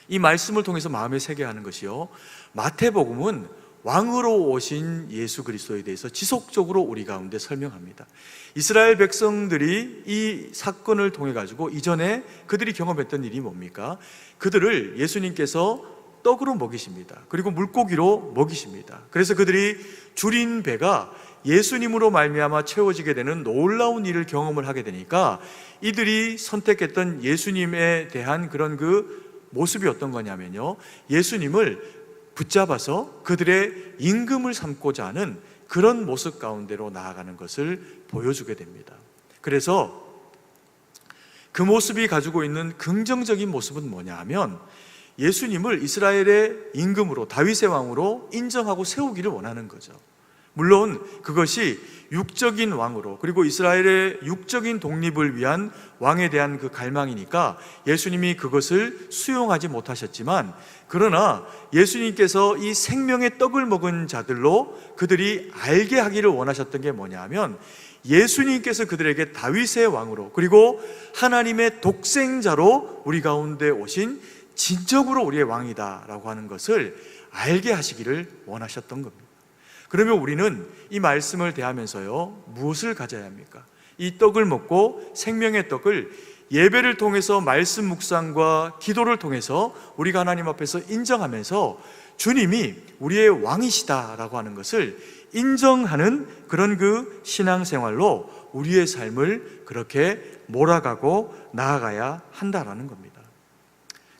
이 말씀을 통해서 마음에 새겨야 하는 것이요, 마태복음은 왕으로 오신 예수 그리스도에 대해서 지속적으로 우리 가운데 설명합니다. 이스라엘 백성들이 이 사건을 통해 가지고 이전에 그들이 경험했던 일이 뭡니까? 그들을 예수님께서 떡으로 먹이십니다. 그리고 물고기로 먹이십니다. 그래서 그들이 줄인 배가 예수님으로 말미암아 채워지게 되는 놀라운 일을 경험을 하게 되니까 이들이 선택했던 예수님에 대한 그런 그 모습이 어떤 거냐면요, 예수님을 붙잡아서 그들의 임금을 삼고자 하는 그런 모습 가운데로 나아가는 것을 보여주게 됩니다. 그래서 그 모습이 가지고 있는 긍정적인 모습은 뭐냐 하면, 예수님을 이스라엘의 임금으로, 다윗의 왕으로 인정하고 세우기를 원하는 거죠. 물론 그것이 육적인 왕으로, 그리고 이스라엘의 육적인 독립을 위한 왕에 대한 그 갈망이니까 예수님이 그것을 수용하지 못하셨지만, 그러나 예수님께서 이 생명의 떡을 먹은 자들로 그들이 알게 하기를 원하셨던 게 뭐냐 하면, 예수님께서 그들에게 다윗의 왕으로, 그리고 하나님의 독생자로 우리 가운데 오신 진정으로 우리의 왕이다라고 하는 것을 알게 하시기를 원하셨던 겁니다. 그러면 우리는 이 말씀을 대하면서요, 무엇을 가져야 합니까? 이 떡을 먹고 생명의 떡을 예배를 통해서, 말씀 묵상과 기도를 통해서 우리가 하나님 앞에서 인정하면서 주님이 우리의 왕이시다라고 하는 것을 인정하는 그런 그 신앙생활로 우리의 삶을 그렇게 몰아가고 나아가야 한다라는 겁니다.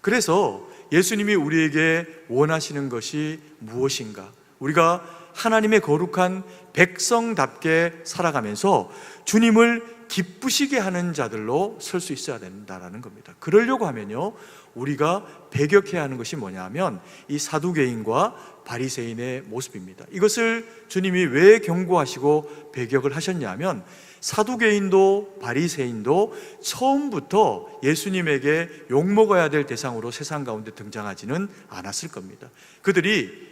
그래서 예수님이 우리에게 원하시는 것이 무엇인가? 우리가 하나님의 거룩한 백성답게 살아가면서 주님을 기쁘시게 하는 자들로 설 수 있어야 된다라는 겁니다. 그러려고 하면요, 우리가 배격해야 하는 것이 뭐냐면 이 사두개인과 바리새인의 모습입니다. 이것을 주님이 왜 경고하시고 배격을 하셨냐면, 사두개인도 바리새인도 처음부터 예수님에게 욕먹어야 될 대상으로 세상 가운데 등장하지는 않았을 겁니다. 그들이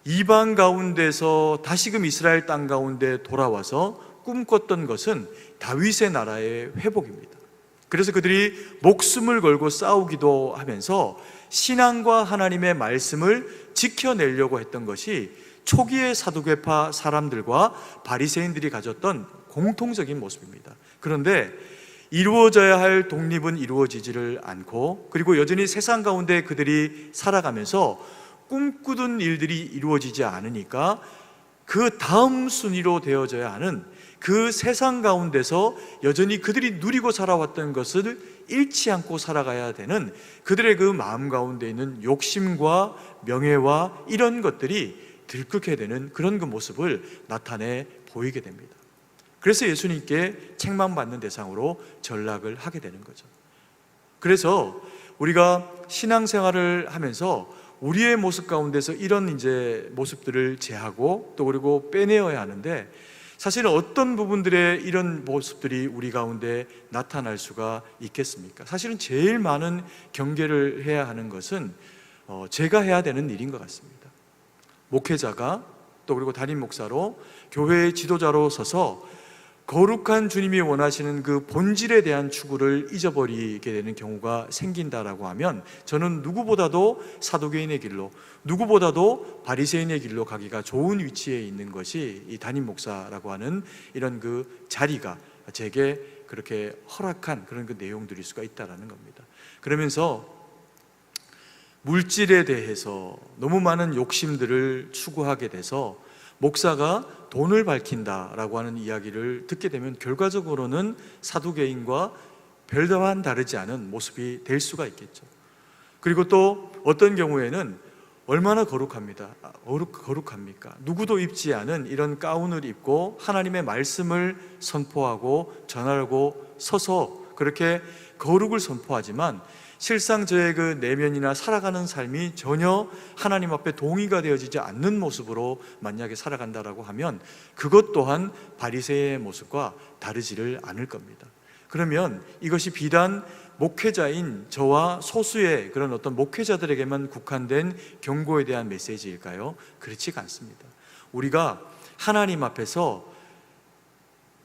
이방 가운데서 다시금 이스라엘 땅 가운데 돌아와서 꿈꿨던 것은 다윗의 나라의 회복입니다. 그래서 그들이 목숨을 걸고 싸우기도 하면서 신앙과 하나님의 말씀을 지켜내려고 했던 것이 초기의 사두개파 사람들과 바리새인들이 가졌던 공통적인 모습입니다. 그런데 이루어져야 할 독립은 이루어지지를 않고, 그리고 여전히 세상 가운데 그들이 살아가면서 꿈꾸던 일들이 이루어지지 않으니까 그 다음 순위로 되어져야 하는 그 세상 가운데서 여전히 그들이 누리고 살아왔던 것을 잃지 않고 살아가야 되는 그들의 그 마음 가운데 있는 욕심과 명예와 이런 것들이 들끓게 되는 그런 그 모습을 나타내 보이게 됩니다. 그래서 예수님께 책망받는 대상으로 전락을 하게 되는 거죠. 그래서 우리가 신앙생활을 하면서 우리의 모습 가운데서 이런 이제 모습들을 제하고 또 그리고 빼내어야 하는데, 사실은 어떤 부분들의 이런 모습들이 우리 가운데 나타날 수가 있겠습니까? 사실은 제일 많은 경계를 해야 하는 것은 제가 해야 되는 일인 것 같습니다. 목회자가 또 그리고 담임 목사로 교회의 지도자로 서서 거룩한 주님이 원하시는 그 본질에 대한 추구를 잊어버리게 되는 경우가 생긴다라고 하면, 저는 누구보다도 사두개인의 길로, 누구보다도 바리새인의 길로 가기가 좋은 위치에 있는 것이 이 담임 목사라고 하는 이런 그 자리가 제게 그렇게 허락한 그런 그 내용들일 수가 있다라는 겁니다. 그러면서 물질에 대해서 너무 많은 욕심들을 추구하게 돼서 목사가 돈을 밝힌다라고 하는 이야기를 듣게 되면 결과적으로는 사두개인과 별다른 다르지 않은 모습이 될 수가 있겠죠. 그리고 또 어떤 경우에는 얼마나 거룩합니까? 누구도 입지 않은 이런 가운을 입고 하나님의 말씀을 선포하고 전하고 서서 그렇게 거룩을 선포하지만 실상 저의 그 내면이나 살아가는 삶이 전혀 하나님 앞에 동의가 되어지지 않는 모습으로 만약에 살아간다라고 하면 그것 또한 바리새인의 모습과 다르지를 않을 겁니다. 그러면 이것이 비단 목회자인 저와 소수의 그런 어떤 목회자들에게만 국한된 경고에 대한 메시지일까요? 그렇지가 않습니다. 우리가 하나님 앞에서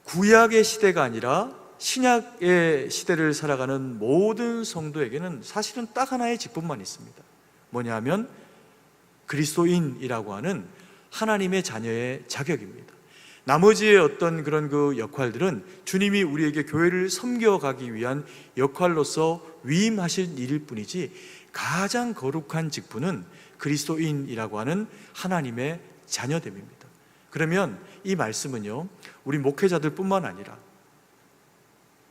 구약의 시대가 아니라 신약의 시대를 살아가는 모든 성도에게는 사실은 딱 하나의 직분만 있습니다. 뭐냐면 그리스도인이라고 하는 하나님의 자녀의 자격입니다. 나머지의 어떤 그런 그 역할들은 주님이 우리에게 교회를 섬겨가기 위한 역할로서 위임하실 일일 뿐이지, 가장 거룩한 직분은 그리스도인이라고 하는 하나님의 자녀됨입니다. 그러면 이 말씀은요, 우리 목회자들 뿐만 아니라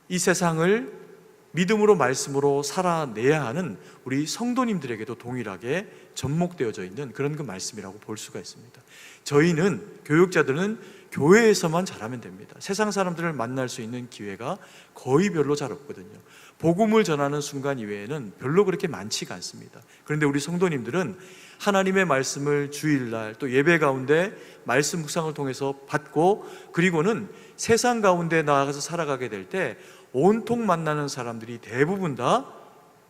이 세상을 믿음으로 말씀으로 살아내야 하는 우리 성도님들에게도 동일하게 접목되어져 있는 그런 그 말씀이라고 볼 수가 있습니다. 저희는, 교육자들은 교회에서만 잘하면 됩니다. 세상 사람들을 만날 수 있는 기회가 거의 별로 잘 없거든요. 복음을 전하는 순간 이외에는 별로 그렇게 많지가 않습니다. 그런데 우리 성도님들은 하나님의 말씀을 주일날 또 예배 가운데 말씀 묵상을 통해서 받고, 그리고는 세상 가운데 나아가서 살아가게 될 때 온통 만나는 사람들이 대부분 다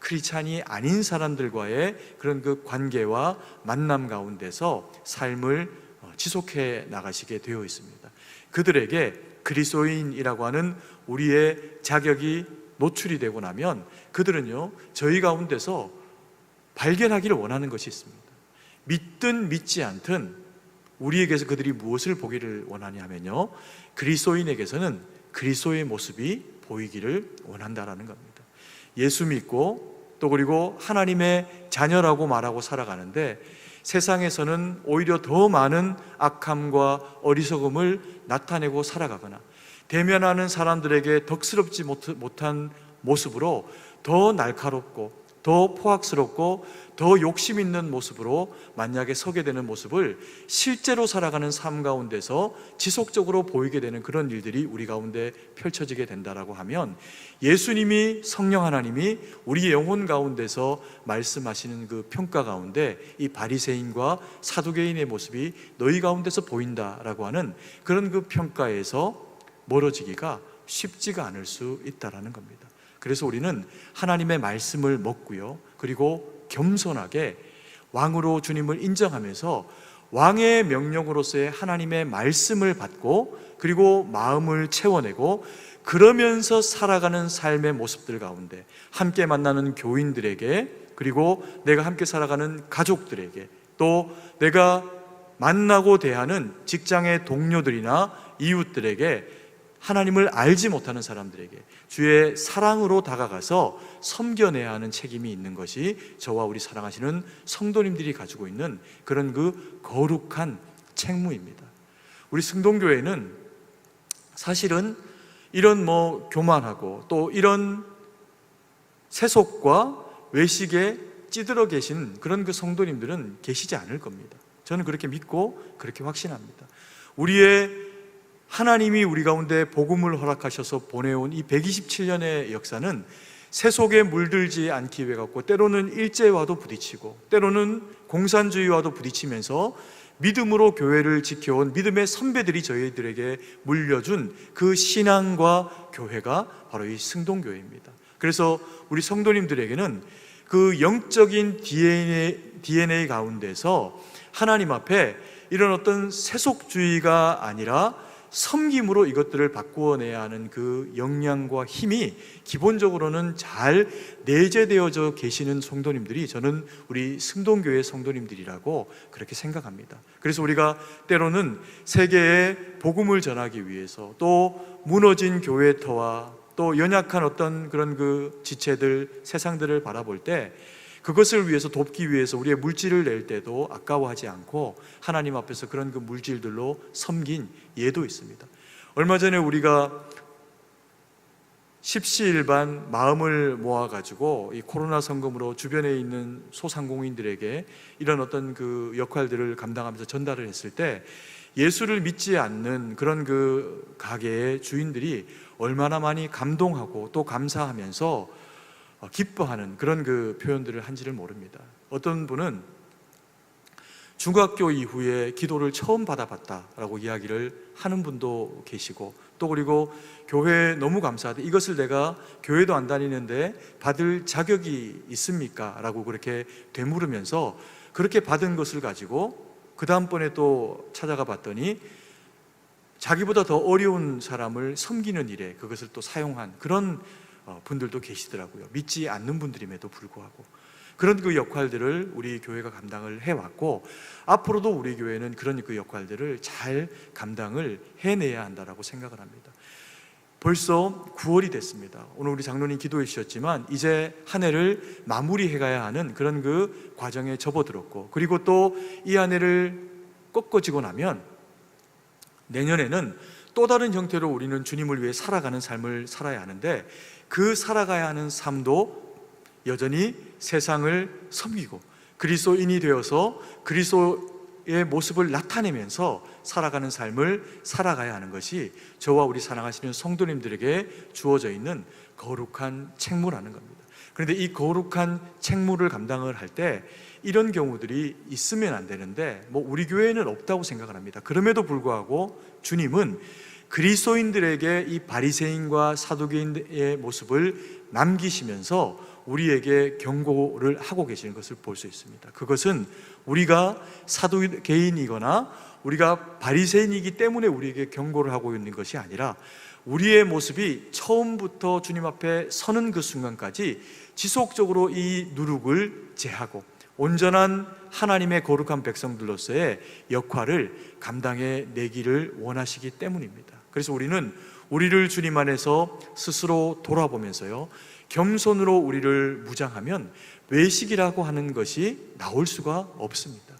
크리스찬이 아닌 사람들과의 그런 그 관계와 만남 가운데서 삶을 지속해 나가시게 되어 있습니다. 그들에게 그리스도인이라고 하는 우리의 자격이 노출이 되고 나면 그들은요, 저희 가운데서 발견하기를 원하는 것이 있습니다. 믿든 믿지 않든 우리에게서 그들이 무엇을 보기를 원하냐 하면요, 그리스도인에게서는 그리스도의 모습이 보이기를 원한다라는 겁니다. 예수 믿고 또 그리고 하나님의 자녀라고 말하고 살아가는데 세상에서는 오히려 더 많은 악함과 어리석음을 나타내고 살아가거나 대면하는 사람들에게 덕스럽지 못한 모습으로 더 날카롭고 더 포악스럽고 더 욕심 있는 모습으로 만약에 서게 되는 모습을 실제로 살아가는 삶 가운데서 지속적으로 보이게 되는 그런 일들이 우리 가운데 펼쳐지게 된다라고 하면, 예수님이, 성령 하나님이 우리 영혼 가운데서 말씀하시는 그 평가 가운데 이 바리새인과 사두개인의 모습이 너희 가운데서 보인다라고 하는 그런 그 평가에서 멀어지기가 쉽지가 않을 수 있다라는 겁니다. 그래서 우리는 하나님의 말씀을 먹고요, 그리고 겸손하게 왕으로 주님을 인정하면서 왕의 명령으로서의 하나님의 말씀을 받고, 그리고 마음을 채워내고, 그러면서 살아가는 삶의 모습들 가운데 함께 만나는 교인들에게, 그리고 내가 함께 살아가는 가족들에게, 또 내가 만나고 대하는 직장의 동료들이나 이웃들에게, 하나님을 알지 못하는 사람들에게 주의 사랑으로 다가가서 섬겨내야 하는 책임이 있는 것이 저와 우리 사랑하시는 성도님들이 가지고 있는 그런 그 거룩한 책무입니다. 우리 승동교회는 사실은 이런 교만하고 또 이런 세속과 외식에 찌들어 계신 그런 그 성도님들은 계시지 않을 겁니다. 저는 그렇게 믿고 그렇게 확신합니다. 우리의 하나님이 우리 가운데 복음을 허락하셔서 보내온 이 127년의 역사는 세속에 물들지 않기 위해 갖고, 때로는 일제와도 부딪히고 때로는 공산주의와도 부딪히면서 믿음으로 교회를 지켜온 믿음의 선배들이 저희들에게 물려준 그 신앙과 교회가 바로 이 승동교회입니다. 그래서 우리 성도님들에게는 그 영적인 DNA 가운데서 하나님 앞에 이런 어떤 세속주의가 아니라 섬김으로 이것들을 바꾸어내야 하는 그 역량과 힘이 기본적으로는 잘 내재되어져 계시는 성도님들이, 저는 우리 승동교회 성도님들이라고 그렇게 생각합니다. 그래서 우리가 때로는 세계에 복음을 전하기 위해서, 또 무너진 교회터와 또 연약한 어떤 그런 그 지체들, 세상들을 바라볼 때 그것을 위해서 돕기 위해서 우리의 물질을 낼 때도 아까워하지 않고 하나님 앞에서 그런 그 물질들로 섬긴 예도 있습니다. 얼마 전에 우리가 십시일반 마음을 모아가지고 이 코로나 성금으로 주변에 있는 소상공인들에게 이런 어떤 그 역할들을 감당하면서 전달을 했을 때, 예수를 믿지 않는 그런 그 가게의 주인들이 얼마나 많이 감동하고 또 감사하면서 기뻐하는 그런 그 표현들을 한지를 모릅니다. 어떤 분은 중학교 이후에 기도를 처음 받아봤다라고 이야기를 하는 분도 계시고, 또 그리고 교회에 너무 감사하다, 이것을 내가 교회도 안 다니는데 받을 자격이 있습니까? 라고 그렇게 되물으면서 그렇게 받은 것을 가지고 그 다음번에 또 찾아가 봤더니 자기보다 더 어려운 사람을 섬기는 일에 그것을 또 사용한 그런 분들도 계시더라고요. 믿지 않는 분들임에도 불구하고 그런 그 역할들을 우리 교회가 감당을 해왔고, 앞으로도 우리 교회는 그런 그 역할들을 잘 감당을 해내야 한다라고 생각을 합니다. 벌써 9월이 됐습니다. 오늘 우리 장로님 기도해 주셨지만 이제 한 해를 마무리해 가야 하는 그런 그 과정에 접어들었고, 그리고 또 이 한 해를 꺾어지고 나면 내년에는 또 다른 형태로 우리는 주님을 위해 살아가는 삶을 살아야 하는데, 그 살아가야 하는 삶도 여전히 세상을 섬기고 그리스도인이 되어서 그리스도의 모습을 나타내면서 살아가는 삶을 살아가야 하는 것이 저와 우리 사랑하시는 성도님들에게 주어져 있는 거룩한 책무라는 겁니다. 그런데 이 거룩한 책무를 감당을 할 때 이런 경우들이 있으면 안 되는데 우리 교회에는 없다고 생각을 합니다. 그럼에도 불구하고 주님은 그리스도인들에게 이 바리새인과 사두개인의 모습을 남기시면서 우리에게 경고를 하고 계시는 것을 볼 수 있습니다. 그것은 우리가 사두개인이거나 우리가 바리새인이기 때문에 우리에게 경고를 하고 있는 것이 아니라, 우리의 모습이 처음부터 주님 앞에 서는 그 순간까지 지속적으로 이 누룩을 제하고 온전한 하나님의 거룩한 백성들로서의 역할을 감당해 내기를 원하시기 때문입니다. 그래서 우리는 우리를 주님 안에서 스스로 돌아보면서요, 겸손으로 우리를 무장하면 외식이라고 하는 것이 나올 수가 없습니다.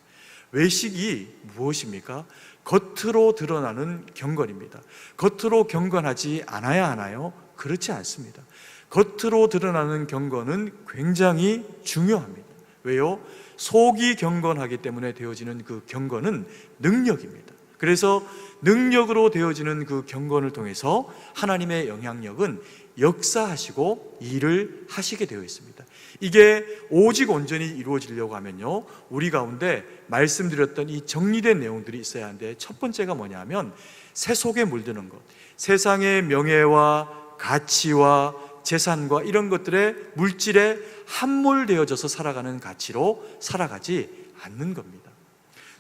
외식이 무엇입니까? 겉으로 드러나는 경건입니다. 겉으로 경건하지 않아야 하나요? 그렇지 않습니다. 겉으로 드러나는 경건은 굉장히 중요합니다. 왜요? 속이 경건하기 때문에 되어지는 그 경건은 능력입니다. 그래서 능력으로 되어지는 그 경건을 통해서 하나님의 영향력은 역사하시고 일을 하시게 되어 있습니다. 이게 오직 온전히 이루어지려고 하면요, 우리 가운데 말씀드렸던 이 정리된 내용들이 있어야 하는데, 첫 번째가 뭐냐면 새 속에 물드는 것, 세상의 명예와 가치와 재산과 이런 것들의 물질에 함몰되어져서 살아가는 가치로 살아가지 않는 겁니다.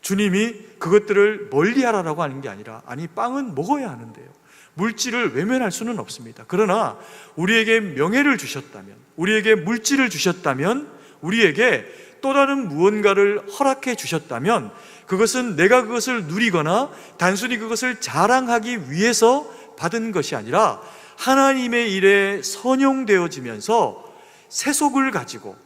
주님이 그것들을 멀리하라고 하는 게 아니라, 아니 빵은 먹어야 하는데요, 물질을 외면할 수는 없습니다. 그러나 우리에게 명예를 주셨다면, 우리에게 물질을 주셨다면, 우리에게 또 다른 무언가를 허락해 주셨다면, 그것은 내가 그것을 누리거나 단순히 그것을 자랑하기 위해서 받은 것이 아니라 하나님의 일에 선용되어지면서 세속을 가지고,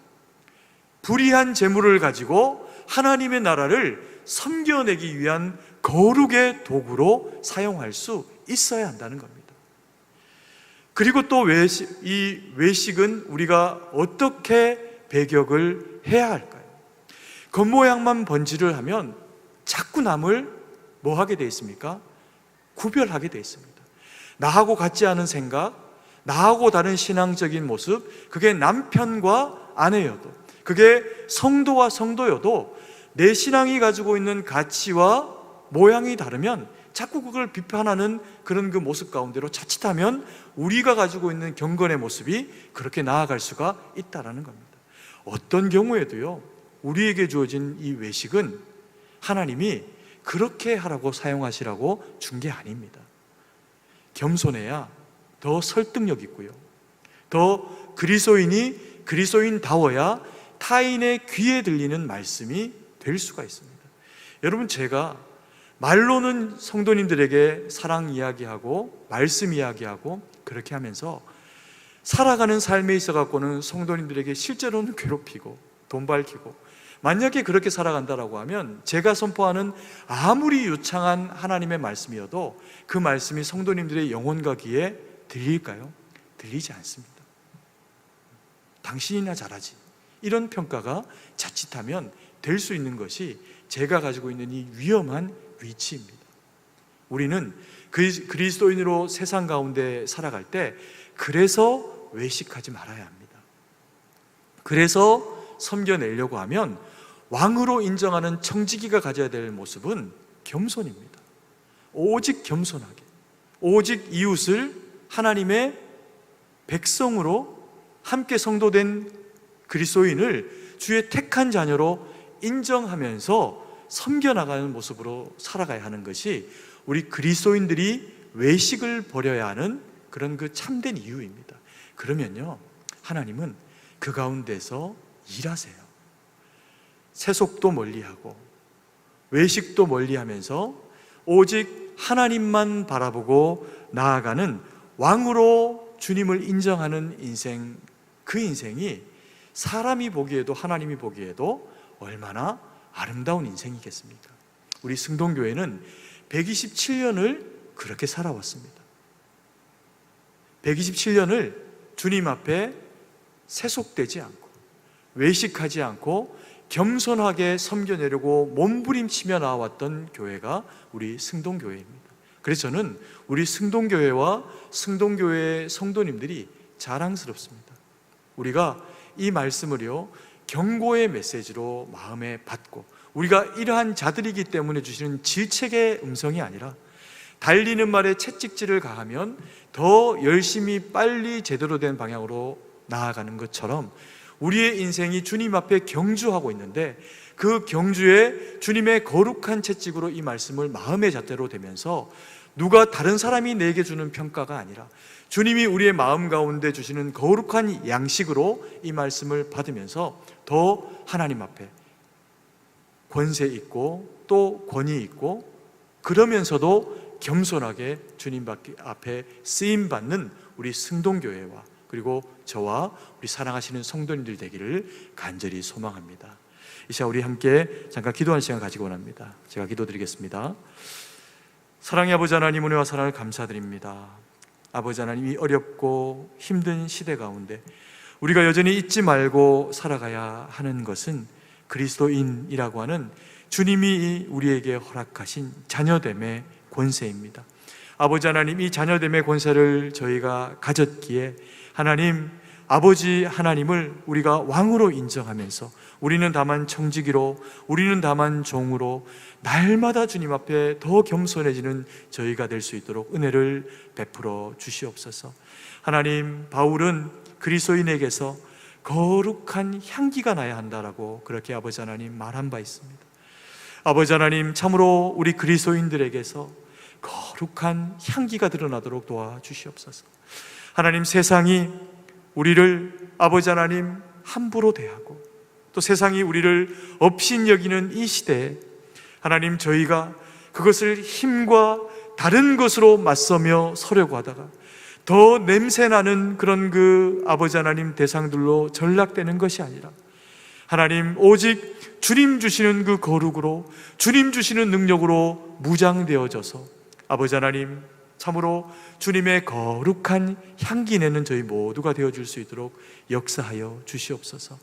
불의한 재물을 가지고 하나님의 나라를 섬겨내기 위한 거룩의 도구로 사용할 수 있어야 한다는 겁니다. 그리고 또 이 외식은 우리가 어떻게 배격을 해야 할까요? 겉모양만 번지를 하면 자꾸 남을 뭐 하게 돼 있습니까? 구별하게 돼 있습니다. 나하고 같지 않은 생각, 나하고 다른 신앙적인 모습, 그게 남편과 아내여도, 그게 성도와 성도여도 내 신앙이 가지고 있는 가치와 모양이 다르면 자꾸 그걸 비판하는 그런 그 모습 가운데로 자칫하면 우리가 가지고 있는 경건의 모습이 그렇게 나아갈 수가 있다는 겁니다. 어떤 경우에도요, 우리에게 주어진 이 외식은 하나님이 그렇게 하라고 사용하시라고 준 게 아닙니다. 겸손해야 더 설득력 있고요, 더 그리스도인다워야 타인의 귀에 들리는 말씀이 될 수가 있습니다. 여러분, 제가 말로는 성도님들에게 사랑 이야기하고 말씀 이야기하고 그렇게 하면서 살아가는 삶에 있어 갖고는 성도님들에게 실제로는 괴롭히고 돈 밝히고, 만약에 그렇게 살아간다라고 하면 제가 선포하는 아무리 유창한 하나님의 말씀이어도 그 말씀이 성도님들의 영혼과 귀에 들릴까요? 들리지 않습니다. 당신이나 잘하지, 이런 평가가 자칫하면 될 수 있는 것이 제가 가지고 있는 이 위험한 위치입니다. 우리는 그리스도인으로 세상 가운데 살아갈 때 그래서 외식하지 말아야 합니다. 그래서 섬겨내려고 하면 왕으로 인정하는 청지기가 가져야 될 모습은 겸손입니다. 오직 겸손하게, 오직 이웃을 하나님의 백성으로, 함께 성도된 그리스도인을 주의 택한 자녀로 인정하면서 섬겨나가는 모습으로 살아가야 하는 것이 우리 그리스도인들이 외식을 버려야 하는 그런 그 참된 이유입니다. 그러면요, 하나님은 그 가운데서 일하세요. 세속도 멀리하고 외식도 멀리하면서 오직 하나님만 바라보고 나아가는 왕으로 주님을 인정하는 인생, 그 인생이 사람이 보기에도 하나님이 보기에도 얼마나 아름다운 인생이겠습니까? 우리 승동교회는 127년을 그렇게 살아왔습니다. 127년을 주님 앞에 세속되지 않고 외식하지 않고 겸손하게 섬겨내려고 몸부림치며 나왔던 교회가 우리 승동교회입니다. 그래서 저는 우리 승동교회와 승동교회의 성도님들이 자랑스럽습니다. 우리가 이 말씀을요, 경고의 메시지로 마음에 받고, 우리가 이러한 자들이기 때문에 주시는 질책의 음성이 아니라 달리는 말에 채찍질을 가하면 더 열심히 빨리 제대로 된 방향으로 나아가는 것처럼 우리의 인생이 주님 앞에 경주하고 있는데, 그 경주에 주님의 거룩한 채찍으로 이 말씀을 마음의 잣대로 대면서 누가 다른 사람이 내게 주는 평가가 아니라 주님이 우리의 마음 가운데 주시는 거룩한 양식으로 이 말씀을 받으면서 더 하나님 앞에 권세 있고 또 권위 있고, 그러면서도 겸손하게 주님 앞에 쓰임받는 우리 승동교회와 그리고 저와 우리 사랑하시는 성도님들 되기를 간절히 소망합니다. 이 시간 우리 함께 잠깐 기도하는 시간 가지고 원합니다. 제가 기도드리겠습니다. 사랑의 아버지 하나님, 은혜와 사랑을 감사드립니다. 아버지 하나님, 이 어렵고 힘든 시대 가운데 우리가 여전히 잊지 말고 살아가야 하는 것은 그리스도인이라고 하는 주님이 우리에게 허락하신 자녀됨의 권세입니다. 아버지 하나님, 이 자녀됨의 권세를 저희가 가졌기에 하나님, 아버지 하나님을 우리가 왕으로 인정하면서 우리는 다만 청지기로, 우리는 다만 종으로 날마다 주님 앞에 더 겸손해지는 저희가 될 수 있도록 은혜를 베풀어 주시옵소서. 하나님, 바울은 그리스도인에게서 거룩한 향기가 나야 한다라고 그렇게 아버지 하나님 말한 바 있습니다. 아버지 하나님, 참으로 우리 그리스도인들에게서 거룩한 향기가 드러나도록 도와주시옵소서. 하나님, 세상이 우리를 아버지 하나님 함부로 대하고 또 세상이 우리를 업신여기는 이 시대에 하나님, 저희가 그것을 힘과 다른 것으로 맞서며 서려고 하다가 더 냄새나는 그런 그 아버지 하나님 대상들로 전락되는 것이 아니라 하나님, 오직 주님 주시는 그 거룩으로, 주님 주시는 능력으로 무장되어져서 아버지 하나님, 참으로 주님의 거룩한 향기 내는 저희 모두가 되어줄 수 있도록 역사하여 주시옵소서.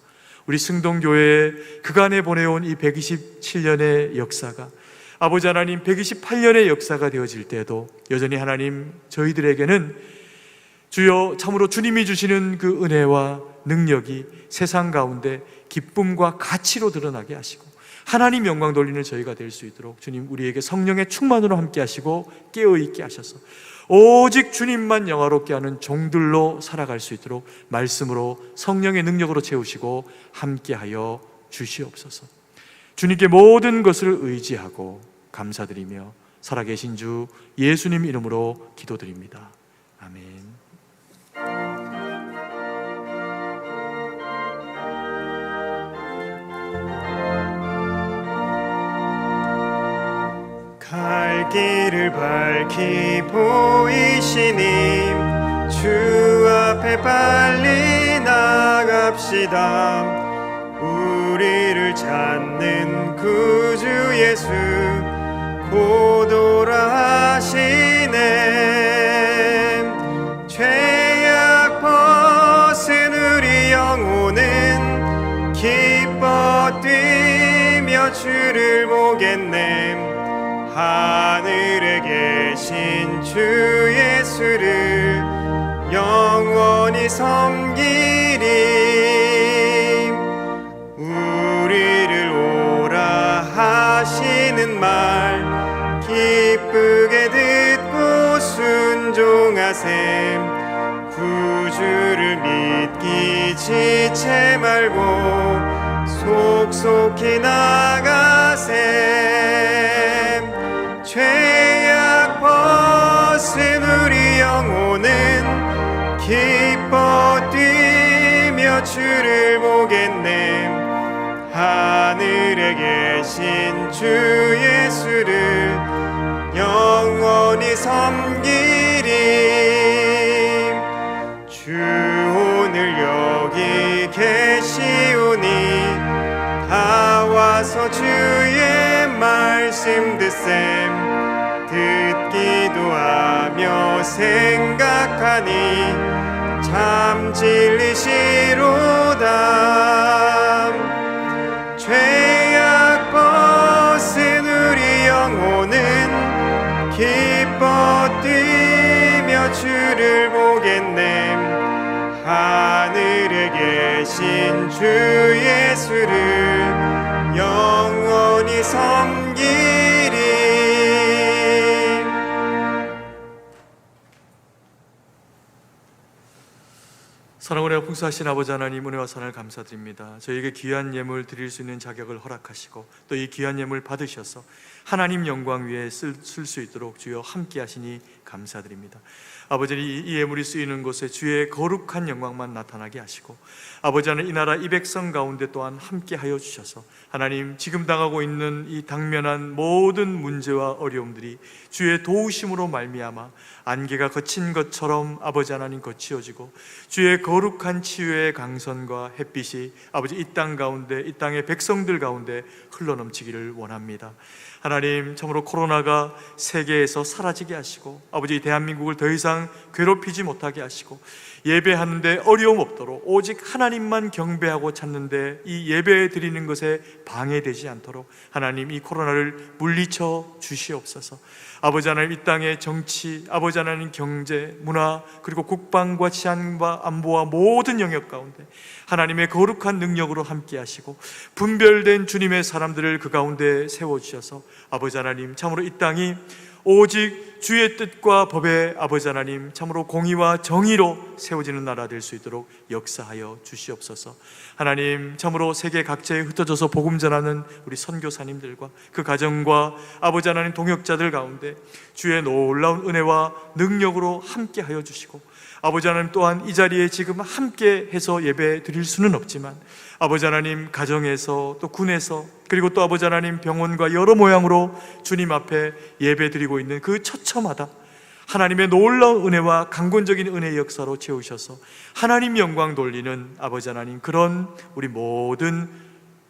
우리 승동교회에 그간에 보내온 이 127년의 역사가 아버지 하나님 128년의 역사가 되어질 때에도 여전히 하나님, 저희들에게는 주여 참으로 주님이 주시는 그 은혜와 능력이 세상 가운데 기쁨과 가치로 드러나게 하시고 하나님 영광 돌리는 저희가 될 수 있도록 주님, 우리에게 성령의 충만으로 함께 하시고 깨어있게 하셔서 오직 주님만 영화롭게 하는 종들로 살아갈 수 있도록 말씀으로 성령의 능력으로 채우시고 함께하여 주시옵소서. 주님께 모든 것을 의지하고 감사드리며 살아계신 주 예수님 이름으로 기도드립니다. 아멘. 갈 길을 밝히 보이시님, 주 앞에 빨리 나갑시다. 우리를 찾는 구주 예수 곧 오라 하시네. 죄악 벗은 우리 영혼은 기뻐 뛰며 주를 보겠네. 하늘에 계신 주 예수를 영원히 섬기리. 우리를 오라 하시는 말 기쁘게 듣고 순종하셈. 구주를 믿기 지체 말고 속속히 나가셈. 죄악 벗은 우리 영혼은 기뻐 뛰며 주를 보겠네. 하늘에 계신 주 예수를 영원히 섬기리. 주 오늘 여기 계시오니 다 와서 주의 말씀 듣셈. 듣기도 하며 생각하니 참 진리시로다. 죄악 벗은 우리 영혼은 기뻐 뛰며 주를 보겠네. 하늘에 계신 주 예수를 영원히 섬기리. 사랑을 하여 풍성하신 아버지 하나님, 은혜와 사랑을 감사드립니다. 저희에게 귀한 예물 드릴 수 있는 자격을 허락하시고 또 이 귀한 예물 받으셔서 하나님 영광 위에 쓸 수 있도록 주여 함께 하시니 감사드립니다. 아버지, 이 예물이 쓰이는 곳에 주의 거룩한 영광만 나타나게 하시고 아버지 하나님, 이 나라 이 백성 가운데 또한 함께 하여 주셔서 하나님, 지금 당하고 있는 이 당면한 모든 문제와 어려움들이 주의 도우심으로 말미암아 안개가 거친 것처럼 아버지 하나님 거치어지고 주의 거룩한 치유의 강선과 햇빛이 아버지 이 땅 가운데, 이 땅의 백성들 가운데 흘러넘치기를 원합니다. 하나님, 참으로 코로나가 세계에서 사라지게 하시고 아버지 대한민국을 더 이상 괴롭히지 못하게 하시고 예배하는데 어려움 없도록 오직 하나님만 경배하고 찾는데 이 예배 드리는 것에 방해되지 않도록 하나님 이 코로나를 물리쳐 주시옵소서. 아버지 하나님, 이 땅의 정치, 아버지 하나님 경제, 문화, 그리고 국방과 치안과 안보와 모든 영역 가운데 하나님의 거룩한 능력으로 함께 하시고 분별된 주님의 사람들을 그 가운데 세워주셔서 아버지 하나님, 참으로 이 땅이 오직 주의 뜻과 법에 아버지 하나님 참으로 공의와 정의로 세워지는 나라 될 수 있도록 역사하여 주시옵소서. 하나님, 참으로 세계 각지에 흩어져서 복음 전하는 우리 선교사님들과 그 가정과 아버지 하나님 동역자들 가운데 주의 놀라운 은혜와 능력으로 함께하여 주시고 아버지 하나님 또한 이 자리에 지금 함께 해서 예배 드릴 수는 없지만 아버지 하나님 가정에서 또 군에서 그리고 또 아버지 하나님 병원과 여러 모양으로 주님 앞에 예배 드리고 있는 그 처처마다 하나님의 놀라운 은혜와 강권적인 은혜의 역사로 채우셔서 하나님 영광 돌리는 아버지 하나님 그런 우리 모든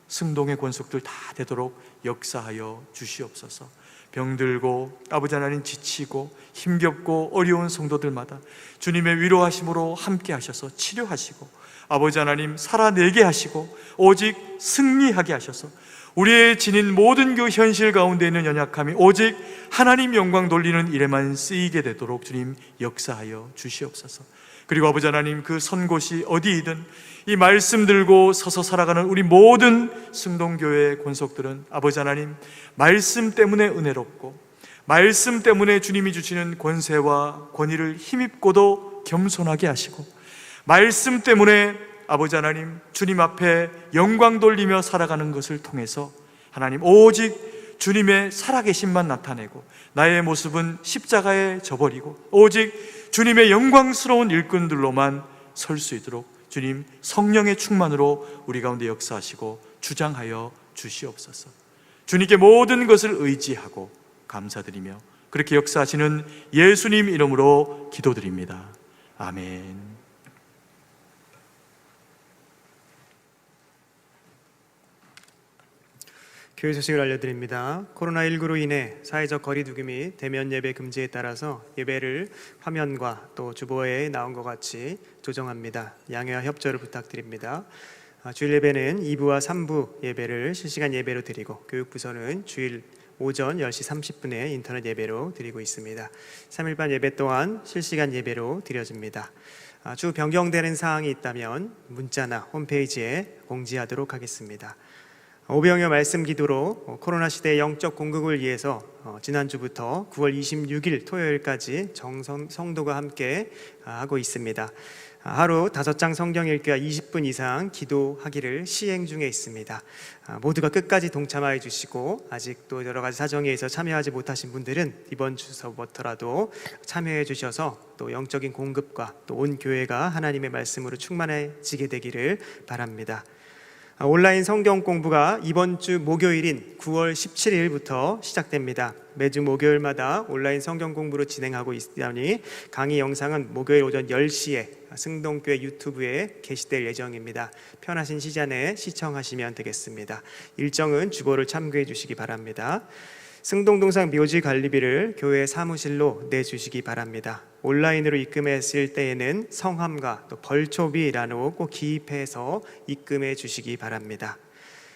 승동의 권속들 다 되도록 역사하여 주시옵소서. 병들고 아버지 하나님 지치고 힘겹고 어려운 성도들마다 주님의 위로하심으로 함께 하셔서 치료하시고 아버지 하나님 살아내게 하시고 오직 승리하게 하셔서 우리의 지닌 모든 그 현실 가운데 있는 연약함이 오직 하나님 영광 돌리는 일에만 쓰이게 되도록 주님 역사하여 주시옵소서. 그리고 아버지 하나님 그 선 곳이 어디이든 이 말씀 들고 서서 살아가는 우리 모든 승동교회의 권속들은 아버지 하나님 말씀 때문에 은혜롭고 말씀 때문에 주님이 주시는 권세와 권위를 힘입고도 겸손하게 하시고 말씀 때문에 아버지 하나님 주님 앞에 영광 돌리며 살아가는 것을 통해서 하나님 오직 주님의 살아계심만 나타내고 나의 모습은 십자가에 져버리고 오직 주님의 영광스러운 일꾼들로만 설 수 있도록 주님 성령의 충만으로 우리 가운데 역사하시고 주장하여 주시옵소서. 주님께 모든 것을 의지하고 감사드리며 그렇게 역사하시는 예수님 이름으로 기도드립니다. 아멘. 교회 소식을 알려드립니다. 코로나19로 인해 사회적 거리두기 및 대면 예배 금지에 따라서 예배를 화면과 또 주보에 나온 것 같이 조정합니다. 양해와 협조를 부탁드립니다. 주일 예배는 2부와 3부 예배를 실시간 예배로 드리고 교육부서는 주일 오전 10시 30분에 인터넷 예배로 드리고 있습니다. 3일반 예배 또한 실시간 예배로 드려집니다. 주 변경되는 사항이 있다면 문자나 홈페이지에 공지하도록 하겠습니다. 오병이어 말씀 기도로 코로나 시대의 영적 공급을 위해서 지난주부터 9월 26일 토요일까지 성도가 함께 하고 있습니다. 하루 5장 성경 읽기와 20분 이상 기도하기를 시행 중에 있습니다. 모두가 끝까지 동참하여 주시고 아직도 여러 가지 사정에 의해서 참여하지 못하신 분들은 이번 주서부터라도 참여해 주셔서 또 영적인 공급과 또 온 교회가 하나님의 말씀으로 충만해지게 되기를 바랍니다. 온라인 성경 공부가 이번 주 목요일인 9월 17일부터 시작됩니다. 매주 목요일마다 온라인 성경 공부로 진행하고 있으니 강의 영상은 목요일 오전 10시에 승동교회 유튜브에 게시될 예정입니다. 편하신 시간에 시청하시면 되겠습니다. 일정은 주보를 참고해 주시기 바랍니다. 승동동상 묘지 관리비를 교회 사무실로 내주시기 바랍니다. 온라인으로 입금했을 때에는 성함과 또 벌초비라는 꼭 기입해서 입금해 주시기 바랍니다.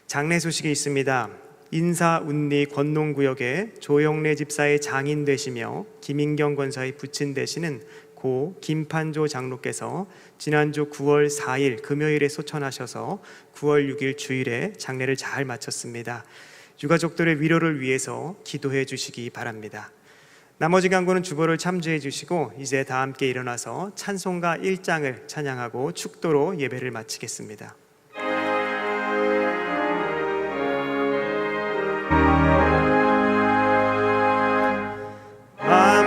장례 소식이 있습니다. 인사 운리 권농구역의 조영래 집사의 장인 되시며 김인경 권사의 부친 되시는 고 김판조 장로께서 지난주 9월 4일 금요일에 소천하셔서 9월 6일 주일에 장례를 잘 마쳤습니다. 유가족들의 위로를 위해서 기도해 주시기 바랍니다. 나머지 간구는 주보를 참조해 주시고 이제 다 함께 일어나서 찬송가 1장을 찬양하고 축도로 예배를 마치겠습니다.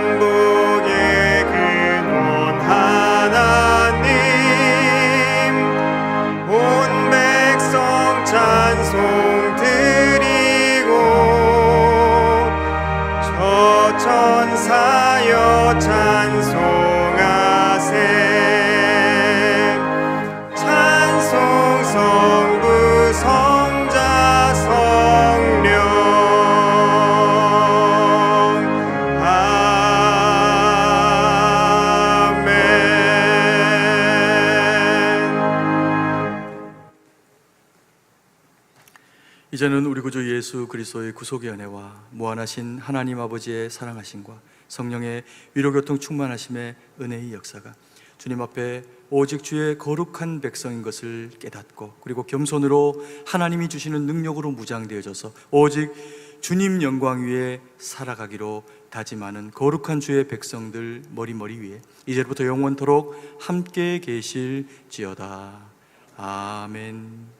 만복의 근원 하나님 온 백성 찬송 드리고 천사여 찬송하세 이제는 우리 구주 예수 그리스도의 구속의 은혜와 무한하신 하나님 아버지의 사랑하심과 성령의 위로교통 충만하심의 은혜의 역사가 주님 앞에 오직 주의 거룩한 백성인 것을 깨닫고 그리고 겸손으로 하나님이 주시는 능력으로 무장되어져서 오직 주님 영광 위에 살아가기로 다짐하는 거룩한 주의 백성들 머리머리 위에 이제부터 영원토록 함께 계실지어다. 아멘.